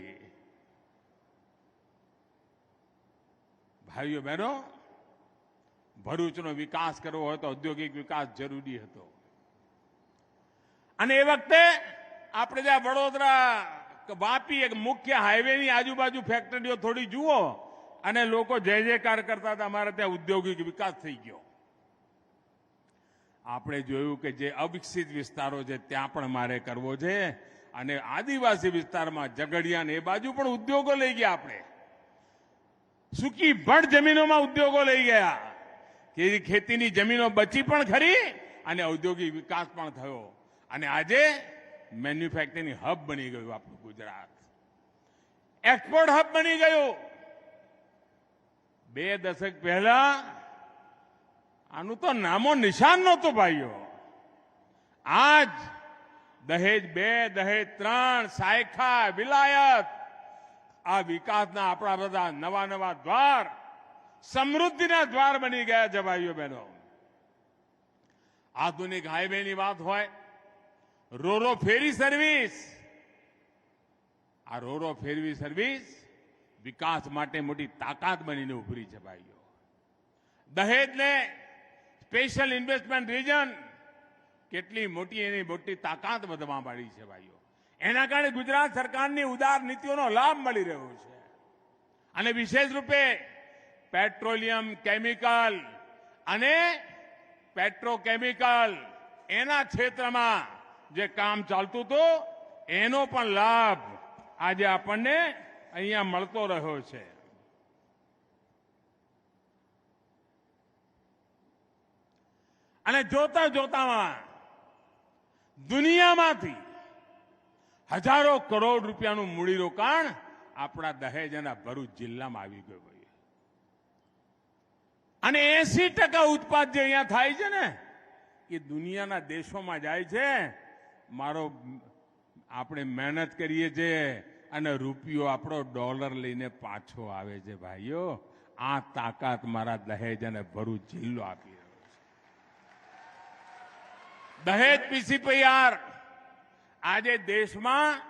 [SPEAKER 4] ભાઈઓ બહેનો, ભરૂચનો વિકાસ કરવો હોય તો ઔદ્યોગિક વિકાસ જરૂરી હતો. અને એ વખતે આપણે જ્યાં વડોદરા વાપી એક મુખ્ય હાઈવેની આજુબાજુ ફેક્ટરીઓ થોડી જુઓ અને લોકો જય જયકાર કરતા હતા. અમારે ત્યાં ઔદ્યોગિક વિકાસ થઈ ગયો. આપણે જોયું કે જે અવિકસિત વિસ્તારો છે ત્યાં પણ મારે કરવો છે. અને આદિવાસી વિસ્તારમાં ઝઘડિયા ને એ બાજુ પણ ઉદ્યોગો લઈ ગયા. આપણે સૂકી ભડ જમીનોમાં ઉદ્યોગો લઈ ગયા કે ખેતીની જમીનો બચી પણ ખરી અને ઔદ્યોગિક વિકાસ પણ થયો. અને આજે મેન્યુફેક્ચરિંગ હબ બની ગયું આપણું ગુજરાત. એક્સપોર્ટ હબ બની ગયું. 2 દશક પહેલા આનું તો નામો નિશાન નહોતું ભાઈઓ. આજ દહેજ 2, દહેજ 3, સાયખા, વિલાયત, આ વિકાસના આપણા બધા નવા નવા દ્વાર, સમૃદ્ધિના દ્વાર બની ગયા છે ભાઈઓ બહેનો. આધુનિક હાઈવેની વાત હોય, રોરો ફેરી સર્વિસ, આ રોરો ફેરી સર્વિસ વિકાસ માટે મોટી તાકાત બનીને ઉભરી છે ભાઈઓ. દહેજને સ્પેશિયલ ઇન્વેસ્ટમેન્ટ રિજન કેટલી મોટી એની મોટી તાકાત વધવા મળી છે ભાઈઓ. એના કારણે ગુજરાત સરકારની ઉદાર નીતિઓનો લાભ મળી રહ્યો છે. અને વિશેષ રૂપે પેટ્રોલિયમ, કેમિકલ અને પેટ્રોકેમિકલ એના ક્ષેત્રમાં જે કામ ચાલતું હતું એનો પણ લાભ આજે આપણને અહીંયા મળતો રહ્યો છે. અને જોતા જોતામાં દુનિયામાંથી હજારો કરોડ રૂપિયાનું મૂડીરોકાણ આપણા દહેજ અને ભરૂચ જિલ્લામાં આવી ગયું. અને 80% ઉત્પાદ જે અહીંયા થાય છે ને એ દુનિયાના દેશોમાં જાય છે. આપણે મહેનત કરીએ છીએ અને રૂપિયો આપણો ડોલર લઈને પાછો આવે છે ભાઈઓ. આ તાકાત મારા દહેજ અને ભરૂચ જિલ્લો આપી રહ્યો છે. દહેજ પીસીપીઆર આજે દેશમાં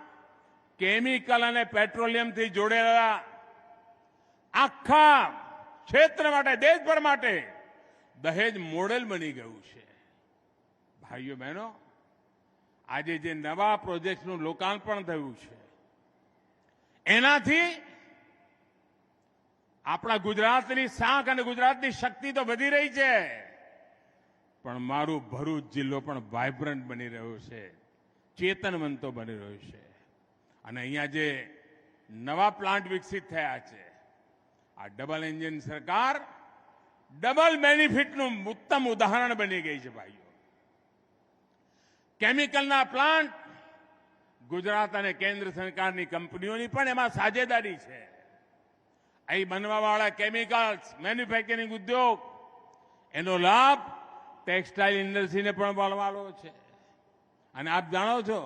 [SPEAKER 4] કેમિકલ અને પેટ્રોલિયમથી જોડેલા આખા ક્ષેત્ર માટે, દેશભર માટે દહેજ મોડેલ બની ગયું છે. ભાઈઓ બહેનો, આજે જે નવા પ્રોજેક્ટનું લોકાર્પણ થયું છે એનાથી આપણા ગુજરાતની સાંખ અને ગુજરાતની શક્તિ તો વધી રહી છે. પણ મારું ભરૂચ જિલ્લો પણ વાઇબ્રન્ટ બની રહ્યો છે, ચેતનવંતો બની રહ્યો છે. અને અહીંયા જે નવા પ્લાન્ટ વિકસિત થયા છે, આ ડબલ એન્જિન સરકાર ડબલ બેનિફિટનું ઉત્તમ ઉદાહરણ બની ગઈ છે ભાઈઓ. કેમિકલના પ્લાન્ટ ગુજરાત અને કેન્દ્ર સરકારની કંપનીઓની પણ એમાં સાझेदारी છે. અહીં બનવાવાળા કેમિકલ્સ મેન્યુફેક્ચરિંગ ઉદ્યોગ એનો લાભ ટેક્સટાઇલ ઇન્ડસ્ટ્રીને પણ મળવાનો છે. અને આપ જાણો છો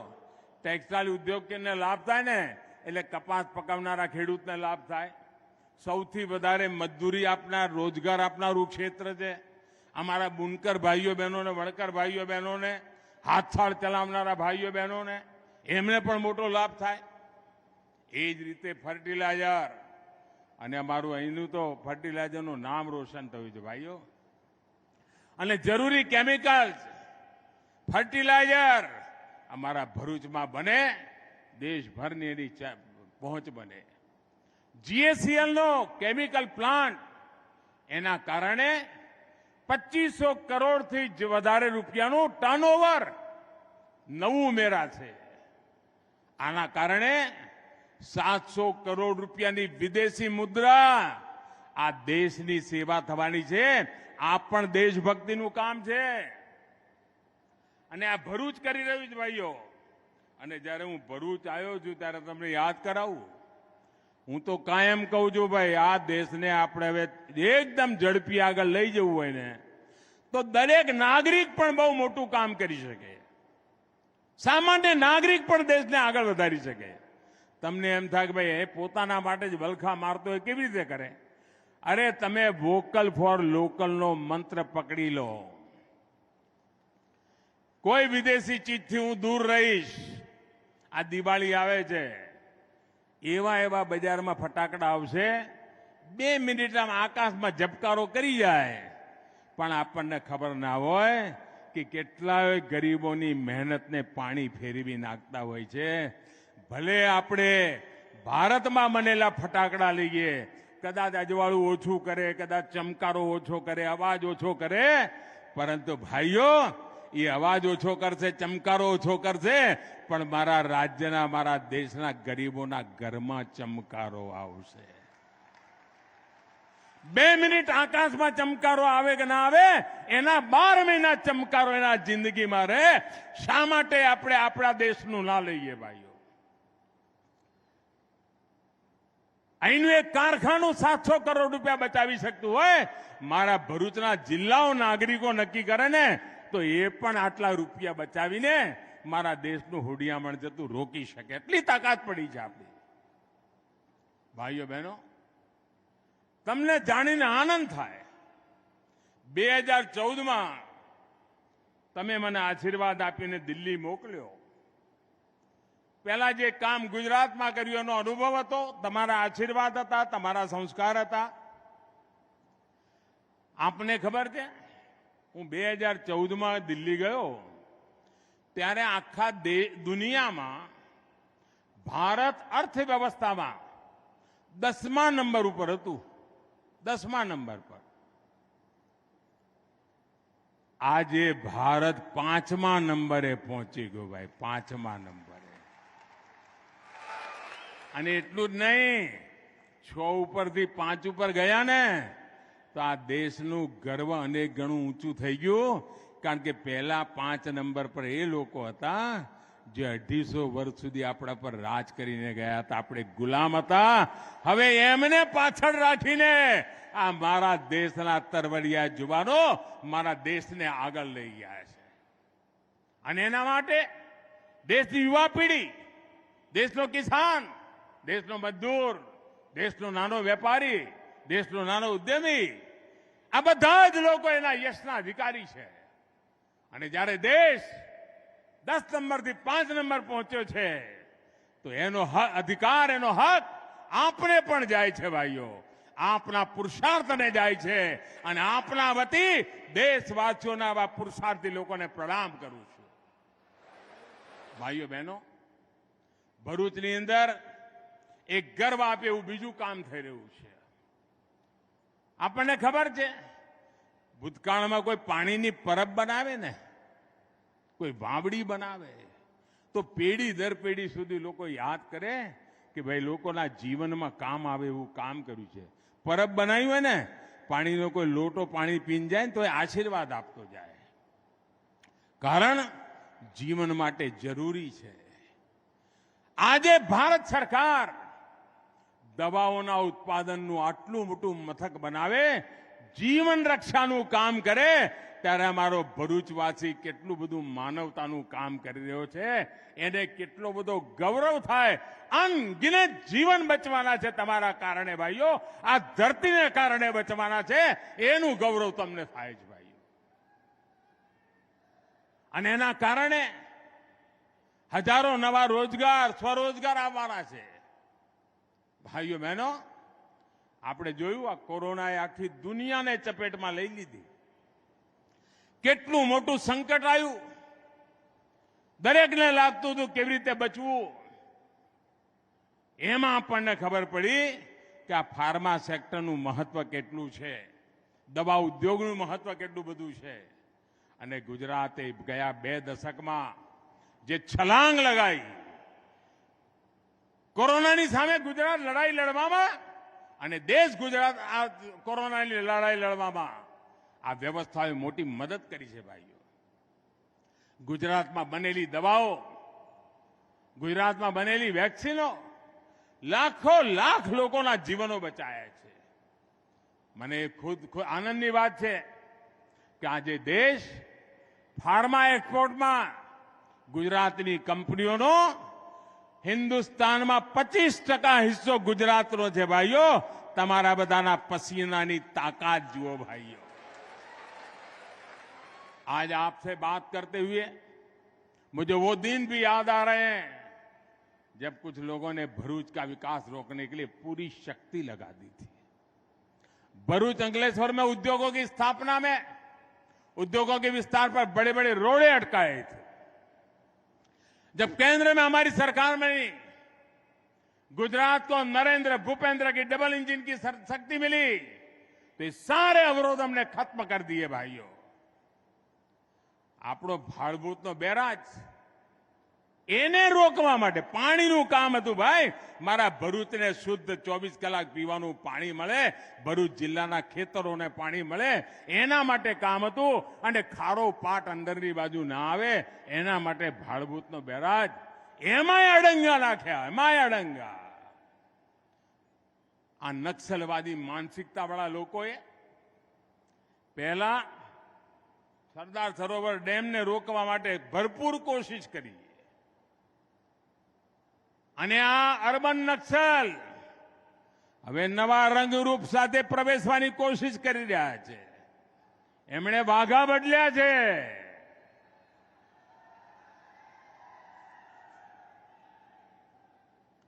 [SPEAKER 4] ટેક્સટાઇલ ઉદ્યોગને લાભ થાય ને એટલે કપાસ પકાવનારા ખેડૂતને લાભ થાય. સૌથી વધારે મજદૂરી આપનાર, રોજગાર આપનારું ક્ષેત્ર છે. અમારા બુનકર ભાઈઓ બહેનોને, વણકર ભાઈઓ બહેનોને, હાથસાળ ચલાવનારા ભાઈઓ બહેનોને એમને પણ મોટો લાભ થાય. એ જ રીતે ફર્ટિલાઇઝર, અને અમારું અહીંનું તો ફર્ટિલાઇઝરનું નામ રોશન થયું છે ભાઈઓ. અને જરૂરી કેમિકલ્સ, ફર્ટિલાઇઝર અમારા ભરૂચમાં બને, દેશભરની એની પહોંચ બને. GACL નો કેમિકલ પ્લાન્ટ, એના કારણે 2500 કરોડથી વધારે રૂપિયાનું ટર્નઓવર નવું ઉમેરા છે. આના કારણે 700 કરોડ રૂપિયાની વિદેશી મુદ્રા આ દેશની સેવા થવાની છે. આ પણ દેશભક્તિનું કામ છે. અને આ ભરૂચ કરી રહ્યું છે ભાઈઓ. અને જ્યારે હું ભરૂચ આવ્યો છું ત્યારે તમને યાદ કરાવું, હું તો કાયમ કહું છું ભાઈ, આ દેશને આપણે હવે એકદમ ઝડપી આગળ લઈ જવું હોય ને તો દરેક નાગરિક પણ બહુ મોટું કામ કરી શકે. સામાન્ય નાગરિક પણ દેશને આગળ વધારી શકે. તમને એમ થાય કે ભાઈ એ પોતાના માટે જ વલખા મારતો હોય, કેવી રીતે કરે? અરે તમે વોકલ ફોર લોકલનો મંત્ર પકડી લો. કોઈ વિદેશી ચીજથી હું દૂર રહીશ. આ દિવાળી આવે છે, એવા બજારમાં ફટાકડા આવશે, 2 મિનિટમાં આકાશમાં ઝબકારો કરી જાય, પણ આપણને ખબર ના હોય કે કેટલાય ગરીબોની મહેનતને પાણી ફેરવી નાખતા હોય છે. ભલે આપણે ભારતમાં બનેલા ફટાકડા લઈએ, કદાચ અજવાળું ઓછું કરે, કદાચ ચમકારો ઓછો કરે, અવાજ ઓછો કરે, પરંતુ ભાઈઓ એ અવાજ ઓછો કરશે, ચમકારો ઓછો કરશે, પણ મારા રાજ્યના, મારા દેશના ગરીબોના ઘરમાં ચમકારો આવશે. 2 મિનિટ આકાશમાં ચમકારો આવે કે ના આવે, એના 12 મહિના ચમકારો એના જિંદગીમાં રહે. શા માટે આપણે આપણા દેશનું ના લઈએ ભાઈઓ? અહીંનું એક કારખાનું 700 કરોડ રૂપિયા બચાવી શકતું હોય, મારા ભરૂચના જિલ્લાઓ નાગરિકો નક્કી કરે ને તો એ પણ આટલા રૂપિયા બચાવીને મારા દેશનું હુડિયામણ જતું રોકી શકે. એટલી તાકાત પડી છે આપણી. ભાઈઓ બહેનો, તમને જાણીને આનંદ થાય, 2014માં તમે મને આશીર્વાદ આપીને દિલ્હી મોકલ્યો. પહેલા જે કામ ગુજરાતમાં કર્યું એનો અનુભવ હતો, તમારા આશીર્વાદ હતા, તમારા સંસ્કાર હતા. આપને ખબર છે, હું 2014માં દિલ્હી ગયો ત્યારે આખા દુનિયામાં ભારત અર્થવ્યવસ્થામાં 10મા નંબર ઉપર હતું. 10મા નંબર પર. આજે ભારત 5મા નંબરે પહોંચી ગયો ભાઈ, 5મા નંબરે. અને એટલું જ નહીં, 6 ઉપરથી 5 ઉપર ગયા ને તો આ દેશનું ગર્વ અનેક ગણું ઊંચું થઈ ગયું. કારણ કે પહેલા 5 નંબર પર એ લોકો હતા જે 250 વર્ષ સુધી આપણા પર રાજ કરીને ગયા હતા. આપણે ગુલામ હતા. હવે એમને પાછળ રાખીને આ મારા દેશના તરવરિયા જુવાનો મારા દેશને આગળ લઈ ગયા છે. અને એના માટે દેશની યુવા પેઢી, દેશનો કિસાન, દેશનો મજદૂર, દેશનો નાનો વેપારી, દેશનો નાનો ઉદ્યમી, આ બધા જ લોકો એના યશના અધિકારી છે. અને જ્યારે દેશ 10 નંબરથી 5 નંબર પહોંચ્યો છે તો એનો અધિકાર, એનો હક આપણે પણ જાય છે ભાઈઓ. આપના પુરુષાર્થને જાય છે. અને આપના વતી દેશવાસીઓના આવા પુરુષાર્થી લોકોને પ્રણામ કરું છું. ભાઈઓ બહેનો, ભરૂચની અંદર એક ગર્વ આપે એવું બીજું કામ થઈ રહ્યું છે. આપણને ખબર છે, ભૂતકાળમાં કોઈ પાણીની પરબ બનાવે ને, કોઈ વાવડી બનાવે, તો પેઢી દર પેઢી સુધી લોકો યાદ કરે કે ભાઈ લોકોના જીવનમાં કામ આવે એવું કામ કર્યું છે. પરબ બનાવ્યું હોય ને, પાણીનો કોઈ લોટો પાણી પીને જાય ને તો એ આશીર્વાદ આપતો જાય, કારણ જીવન માટે જરૂરી છે. આજે ભારત સરકાર દવાઓના ઉત્પાદનનું આટલું મોટું મથક બનાવે, જીવન રક્ષાનું કામ કરે, ત્યારે અમારો ભરૂચવાસી કેટલું બધું માનવતાનું કામ કરી રહ્યો છે, એને કેટલો બધો ગૌરવ થાય. અનગિનત જીવન બચવાના છે તમારા કારણે ભાઈઓ, આ ધરતીને કારણે બચવાના છે, એનું ગૌરવ તમને થાય છે ભાઈઓ. અને એના કારણે હજારો નવા રોજગાર, સ્વરોજગાર આવવાના છે. ભાઈઓ બહેનો, આપણે જોયું આ કોરોનાએ આખી દુનિયાને ચપેટમાં લઈ લીધી. કેટલું મોટું સંકટ આવ્યું, દરેકને લાગતું હતું કેવી રીતે બચવું. એમાં આપણને ખબર પડી કે આ ફાર્મા સેક્ટરનું મહત્વ કેટલું છે, દવા ઉદ્યોગનું મહત્વ કેટલું બધું છે. અને ગુજરાતે ગયા 2 દશકમાં જે છલાંગ લગાઈ, કોરોનાની સામે ગુજરાત લડાઈ લડવામાં અને દેશ ગુજરાત આ કોરોનાની લડાઈ લડવામાં આ વ્યવસ્થાએ મોટી મદદ કરી છે ભાઈઓ. ગુજરાતમાં બનેલી દવાઓ, ગુજરાતમાં બનેલી વેક્સિનો લાખો લાખ લોકોના જીવનો બચાયા છે. મને ખુદ આનંદની વાત છે કે આજે દેશ ફાર્મા એક્સપોર્ટમાં ગુજરાતની કંપનીઓનો હિન્દુસ્તાનમાં 25% હિસ્સો ગુજરાતનો છે ભાઈઓ. તમારા બધાના પસીનાની તાકાત જુઓ भाइयों. आज आपसे बात करते हुए मुझे वो दिन भी याद आ रहे हैं जब कुछ लोगों ने भरूच का विकास रोकने के लिए पूरी शक्ति लगा दी थी. भरूच अंकलेश्वर में उद्योगों की स्थापना में, उद्योगों के विस्तार पर बड़े बड़े रोड़े अटकाए थे. जब केंद्र में हमारी सरकार में गुजरात को नरेंद्र भूपेंद्र की डबल इंजन की शक्ति मिली तो ये सारे अवरोध हमने खत्म कर दिए भाइयों. આપણો ભાડભૂતનો બેરાજ એને રોકવા માટે પાણીનું કામ હતું ભાઈ. મારા ભરૂચને શુદ્ધ 24 કલાક પીવાનું પાણી મળે, ભરૂચ જિલ્લાના ખેતરોને પાણી મળે, એના માટે કામ હતું. અને ખારો પાટ અંદરની બાજુ ના આવે એના માટે ભાડભૂતનો બેરાજ, એમાંય અડંગા નાખ્યા, એમાંય અડંગા. આ નક્સલવાદી માનસિકતાવાળા લોકોએ પહેલા સરદાર સરોવર ડેમને રોકવા માટે ભરપૂર કોશિશ કરી, અને આ અર્બન નક્સલ હવે નવા રંગરૂપ સાથે પ્રવેશવાની કોશિશ કરી રહ્યા છે. એમણે વાઘા બદલ્યા છે.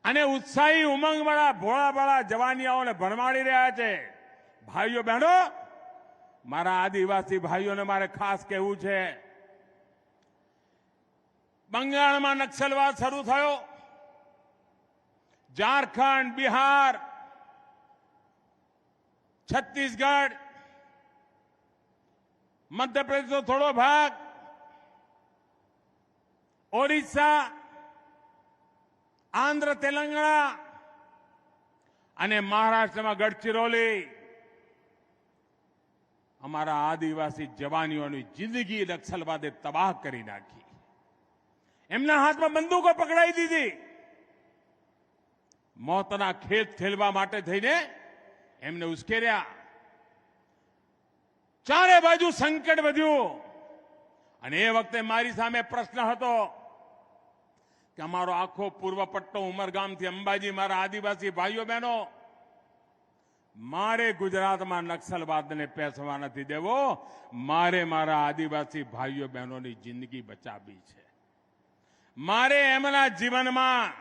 [SPEAKER 4] અને ઉત્સાહી ઉમંગવાળા ભોળાવાળા જવાનિયાઓને ભરમાડી રહ્યા છે. ભાઈઓ બહેનો, મારા આદિવાસી ભાઈઓને મારે ખાસ કહેવું છે, બંગાળમાં નક્સલવાદ શરૂ થયો, ઝારખંડ, બિહાર, છત્તીસગઢ, મધ્યપ્રદેશનો થોડો ભાગ, ઓરિસ્સા, આંધ્ર, તેલંગાણા અને મહારાષ્ટ્રમાં ગઢચિરોલી. અમારા આદિવાસી જવાનીઓની જિંદગી નક્સલવાદે તબાહ કરી નાખી. એમના હાથમાં બંદૂકો પકડાઈ દીધી. મોતના ખેત ખેલવા માટે થઈને એમને ઉશ્કેર્યા. ચારે બાજુ સંકટ વધ્યું. અને એ વખતે મારી સામે પ્રશ્ન હતો કે અમારો આખો પૂર્વ પટ્ટો ઉમરગામથી અંબાજી, મારા આદિવાસી ભાઈઓ બહેનો, મારે ગુજરાતમાં નક્સલવાદને પેસવા નથી દેવો. મારે મારા આદિવાસી ભાઈઓ બહેનોની જિંદગી બચાવવી છે. મારે એમના જીવનમાં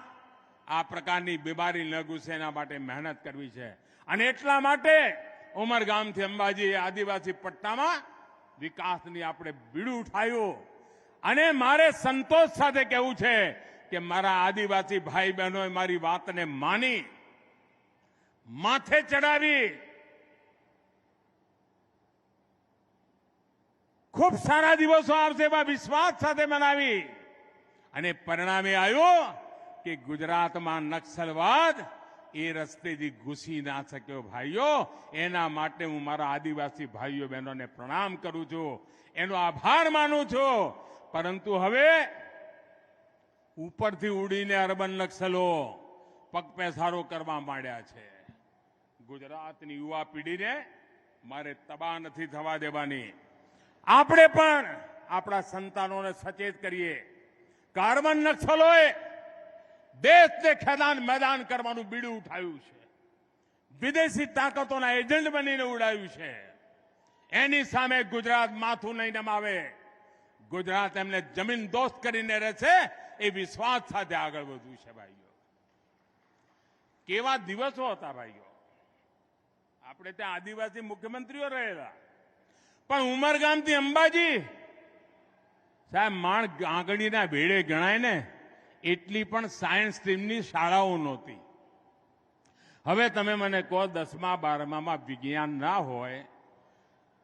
[SPEAKER 4] આ પ્રકારની બીમારી ન ઘૂસે એના માટે મહેનત કરવી છે. અને એટલા માટે ઉમરગામથી અંબાજી આદિવાસી પટ્ટામાં વિકાસની આપણે બીડું ઉઠાવ્યું. અને મારે સંતોષ સાથે કહેવું છે કે મારા આદિવાસી ભાઈ બહેનોએ મારી વાતને માની, માથે ચડાવી ખૂબ સારા દિવસો આવશે એવા વિશ્વાસ સાથે મનાવી અને પરિણામે આવ્યું કે ગુજરાતમાં નક્સલવાદ એ રસ્તેથી ઘૂસી ના શક્યો ભાઈઓ. એના માટે હું મારા આદિવાસી ભાઈઓ બહેનોને પ્રણામ કરું છું, એનો આભાર માનું છું. પરંતુ હવે ઉપરથી ઉડીને અર્બન નક્સલો પગપેસારો કરવા માંડ્યા છે. ગુજરાતની યુવા પેઢીને મારે તબાહ નથી થવા દેવાની. આપણે પણ આપણા સંતાનોને સચેત કરીએ. કાર્બન નક્સલોએ દેશને ખેદાન મેદાન કરવાનું બીડું ઉઠાવ્યું છે, વિદેશી તાકાતોના એજન્ટ બનીને ઉડાવ્યું છે. એની સામે ગુજરાત માથું નહીં નમાવે. ગુજરાત એમને જમીન દોસ્ત કરીને રહેશે એ વિશ્વાસ સાથે આગળ વધવું છે. ભાઈઓ, કેવા દિવસો હતા ભાઈઓ. આપણે ત્યાં આદિવાસી મુખ્યમંત્રીઓ રહેલા, પણ ઉમરગામથી અંબાજી સાહેબ માણ આંગળીના ભેડે ગણાય ને એટલી પણ સાયન્સ સ્ટ્રીમની શાળાઓ નહોતી. હવે તમે મને કહો 10મા 12મામાં વિજ્ઞાન ના હોય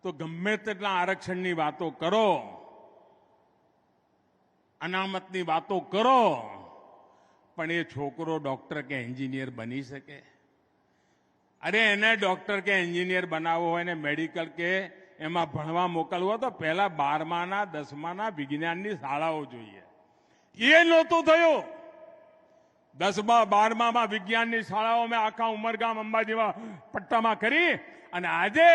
[SPEAKER 4] તો ગમે તેટલા આરક્ષણની વાતો કરો, અનામતની વાતો કરો, પણ એ છોકરો ડોક્ટર કે એન્જિનિયર બની શકે? અરે એને ડોક્ટર કે એન્જિનિયર બનાવવો હોય ને મેડિકલ કે એમાં ભણવા મોકલવો તો પહેલા 12માના 10માના વિજ્ઞાનની શાળાઓ જોઈએ. એ નહોતું થયું. 10મા 12મામાં વિજ્ઞાનની શાળાઓ મેં આખા ઉમરગામ અંબાજીમાં પટ્ટામાં કરી અને આજે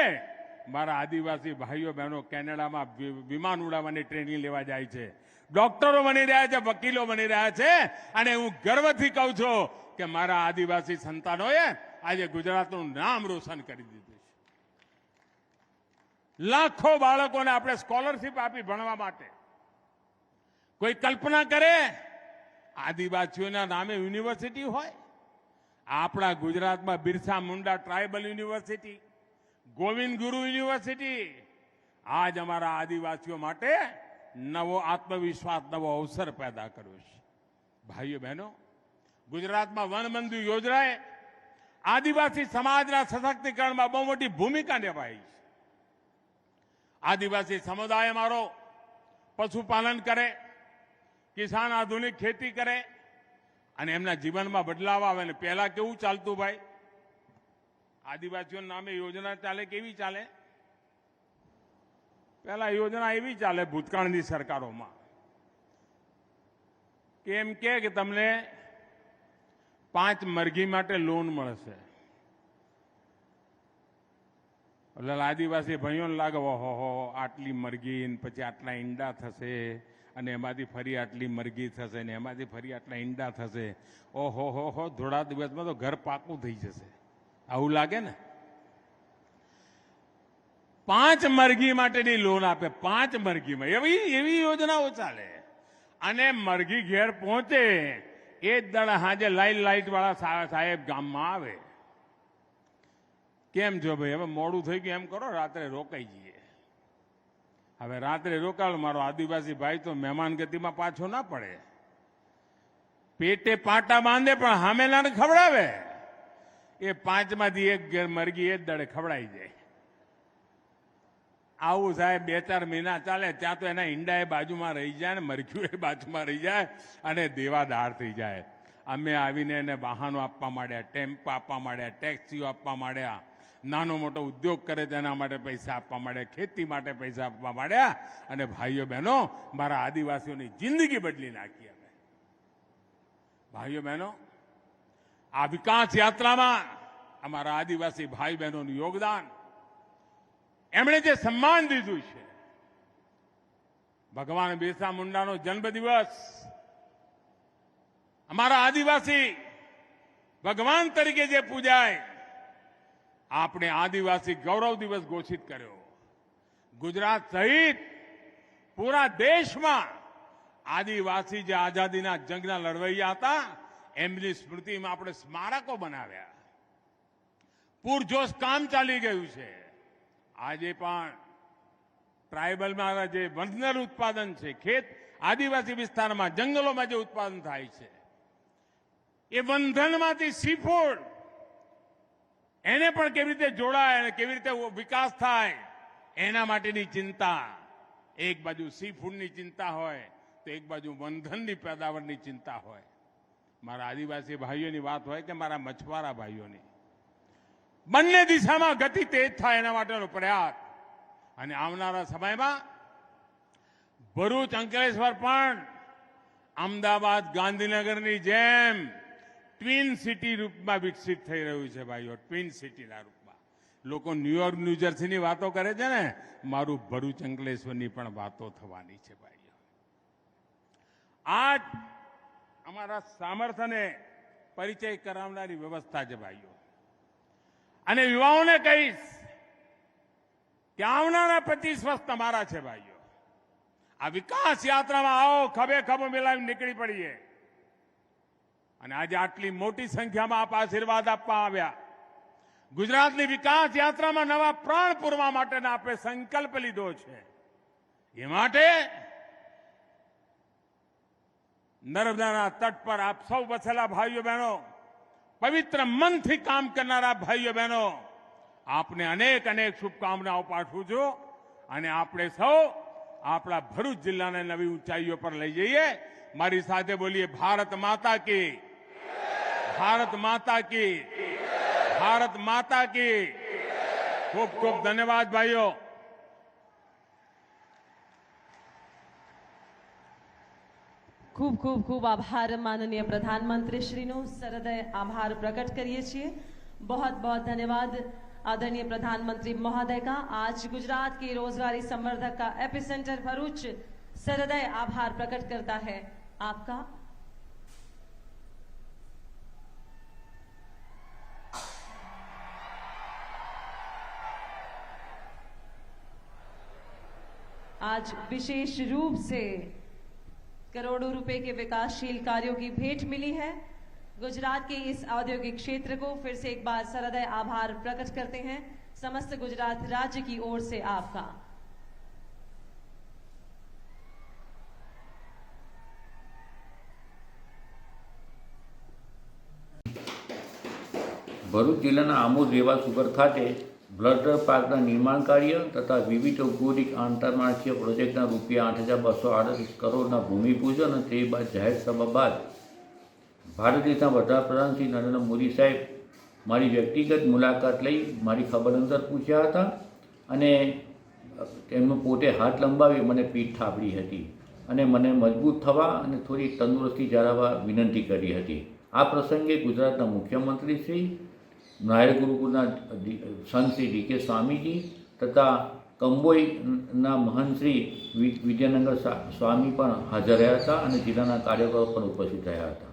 [SPEAKER 4] મારા આદિવાસી ભાઈઓ બહેનો કેનેડામાં વિમાન ઉડાવવાની ટ્રેનિંગ લેવા જાય છે, ડોક્ટરો બની રહ્યા છે, વકીલો બની રહ્યા છે. અને હું ગર્વથી કહું છું કે મારા આદિવાસી સંતાનોએ આજે ગુજરાતનું નામ રોશન કરી દીધું છે. લાખો બાળકોને આપણે સ્કોલરશીપ આપી ભણવા માટે. કોઈ કલ્પના કરે આદિવાસીઓના નામે યુનિવર્સિટી હોય? આપણા ગુજરાતમાં બિરસા મુંડા ટ્રાઇબલ યુનિવર્સિટી, ગોવિંદ ગુરુ યુનિવર્સિટી. આજ અમારા આદિવાસીઓ માટે નવો આત્મવિશ્વાસ, નવો અવસર પેદા કર્યો છે. ભાઈઓ બહેનો, ગુજરાતમાં વનબંધુ યોજનાએ આદિવાસી સમાજના સશક્તિકરણમાં બહુ મોટી ભૂમિકા નિભાવી છે. આદિવાસી સમુદાય મારો પશુપાલન કરે, કિસાન આધુનિક ખેતી કરે અને એમના જીવનમાં બદલાવ આવે. ને પહેલા કેવું ચાલતું ભાઈ? આદિવાસીઓના નામે યોજના ચાલે, કેવી ચાલે? પહેલા યોજના એવી ચાલે ભૂતકાળની સરકારોમાં કે એમ કે તમને 5 મરઘી માટે લોન મળશે. એટલે આદિવાસી ભાઈઓને લાગે ઓહો આટલી મરઘી, પછી આટલા ઈંડા થશે, અને એમાંથી ફરી આટલી મરઘી થશે, ને એમાંથી ફરી આટલા ઈંડા થશે. ઓહો હો, થોડા દિવસમાં તો ઘર પાકું થઈ જશે. આવું લાગે ને? 5 મરઘી માટેની લોન આપે, 5 મરઘીમાં એવી યોજનાઓ ચાલે. અને મરઘી ઘેર પહોંચે એ જ દાડા હાજે લાઈટ વાળા સાહેબ ગામમાં આવે. કેમ છો ભાઈ, હવે મોડું થઈ ગયું, એમ કરો રાત્રે રોકાઈ જઈએ. હવે રાત્રે રોકાળ, મારો આદિવાસી ભાઈ તો મહેમાન ગતિમાં પાછો ના પડે. પેટે પાટા બાંધે પણ હામેલાને ખવડાવે. એ 5માંથી એક મરઘી એ જ દાડે ખવડાઈ જાય. આવું સાહેબ 2-4 મહિના ચાલે, ત્યાં તો એના ઈંડા એ બાજુમાં રહી જાય ને મરઘીઓ એ બાજુમાં રહી જાય અને દેવાદાર થઈ જાય. અમે આવીને એને વાહનો આપવા માંડ્યા, ટેમ્પો આપવા માંડ્યા, ટેક્સીઓ આપવા માંડ્યા, નાનો મોટો ઉદ્યોગ કરે તેના માટે પૈસા આપવા માંડ્યા, ખેતી માટે પૈસા આપવા માંડ્યા. અને ભાઈઓ બહેનો, મારા આદિવાસીઓની જિંદગી બદલી નાખી અમે. ભાઈઓ બહેનો, આ વિકાસ યાત્રામાં અમારા આદિવાસી ભાઈ બહેનોનું યોગદાન, એમણે જે સન્માન દીધું છે, ભગવાન બિરસા મુંડાનો જન્મદિવસ અમારા આદિવાસી ભગવાન તરીકે જે પૂજાય, આપણે આદિવાસી ગૌરવ દિવસ ઘોષિત કર્યો. ગુજરાત સહિત પૂરા દેશમાં આદિવાસી જે આઝાદીના જંગના લડવૈયા હતા, એમની સ્મૃતિમાં આપણે સ્મારકો બનાવ્યા. પૂરજોશ કામ ચાલી ગયું છે. આજે પણ ટ્રાઇબલમાં જે વંધન ઉત્પાદન છે, ખેત આદિવાસી વિસ્તારમાં જંગલોમાં જે ઉત્પાદન થાય છે, એ વંધનમાંથી સીફૂડ, એને પણ કેવી રીતે જોડાય અને કેવી રીતે વિકાસ થાય, એના માટેની ચિંતા એક બાજુ સી ફૂડની ચિંતા હોય તો એક બાજુ વનધનની પેદાવારની ચિંતા હોય. મારા આદિવાસી ભાઈઓની વાત હોય કે મારા મછવારા ભાઈઓની, બંને દિશામાં ગતિ તેજ થાય એના માટેનો પ્રયાસ. અને આવનારા સમયમાં ભરૂચ અંકલેશ્વર પણ અમદાવાદ ગાંધીનગરની જેમ ટ્વિન સિટી રૂપમાં વિકસિત થઈ રહ્યું છે ભાઈઓ, ટ્વિન સિટીના રૂપમાં. લોકો ન્યુયોર્ક ન્યૂજર્સીની વાતો કરે છે ને, મારું ભરૂચ અંકલેશ્વરની પણ વાતો થવાની છે ભાઈઓ. આ જ અમારા સામર્થ્યને પરિચય કરાવનારી વ્યવસ્થા છે ભાઈઓ. અને યુવાઓને કહીશ કે આવનારા 25 વર્ષ તમારા છે ભાઈઓ. આ વિકાસ યાત્રામાં આવો, ખભે ખભો મિલાવી નીકળી પડીએ. અને આજે આટલી મોટી સંખ્યામાં આપ આશીર્વાદ આપવા આવ્યા. ગુજરાતની વિકાસ યાત્રામાં નવા પ્રાણ પૂરવા માટેના આપણે સંકલ્પ લીધો છે. એ માટે નર્મદાના તટ પર આપ સૌ વસેલા ભાઈઓ બહેનો, પવિત્ર મનથી કામ કરનારા ભાઈઓ બહેનો, આપને અનેક અનેક શુભકામનાઓ પાઠવું છું. અને આપણે સૌ આપણા ભરૂચ જિલ્લાને નવી ઊંચાઈઓ પર લઈ જઈએ. મારી સાથે બોલીએ, ભારત માતા કી, ભારત માતા કી, ભારત માતા કી. ખૂબ ખૂબ ધન્યવાદ ભાઈઓ.
[SPEAKER 5] ખૂબ ખૂબ ખૂબ આભાર માનનીય પ્રધાનમંત્રી શ્રીનો સરહૃદય આભાર प्रकट करिए છીએ. बहुत बहुत धन्यवाद आदरणीय प्रधानमंत्री महोदय का. आज गुजरात के रोजगारी संवर्धक का एपिसेंटर भरूच सरहृदय आभार प्रकट करता है आपका. आज विशेष रूप से करोड़ों रुपए के विकासशील कार्यों की भेंट मिली है. गुजरात के इस औद्योगिक क्षेत्र को फिर से एक बार सरहृदय आभार प्रकट करते हैं समस्त गुजरात राज्य की ओर से आपका.
[SPEAKER 8] ભરૂચ જિલ્લાના આમોદ રેવા સુગર ખાતે બ્લડ પાર્કના નિર્માણ કાર્ય તથા વિવિધ ઔદ્યોગિક આંતરમાળખાકીય પ્રોજેક્ટના રૂપિયા 8,238 કરોડના ભૂમિપૂજન અને તે બાદ જાહેર સભા બાદ ભારત દેશના વડાપ્રધાન શ્રી નરેન્દ્ર મોદી સાહેબ મારી વ્યક્તિગત મુલાકાત લઈ મારી ખબર અંતર પૂછ્યા હતા અને તેમનો પોતે હાથ લંબાવી મને પીઠ થાપડી હતી અને મને મજબૂત થવા અને થોડી તંદુરસ્તી જાળવવા વિનંતી કરી હતી. આ પ્રસંગે ગુજરાતના મુખ્યમંત્રી શ્રી, નાયર ગુરુકુળના સંત શ્રી ડી.કે. સ્વામીજી તથા કંબોઈના મહંત શ્રી વિદ્યાનગર સ્વામી પણ હાજર રહ્યા હતા અને જિલ્લાના કાર્યકરો પણ ઉપસ્થિત રહ્યા હતા.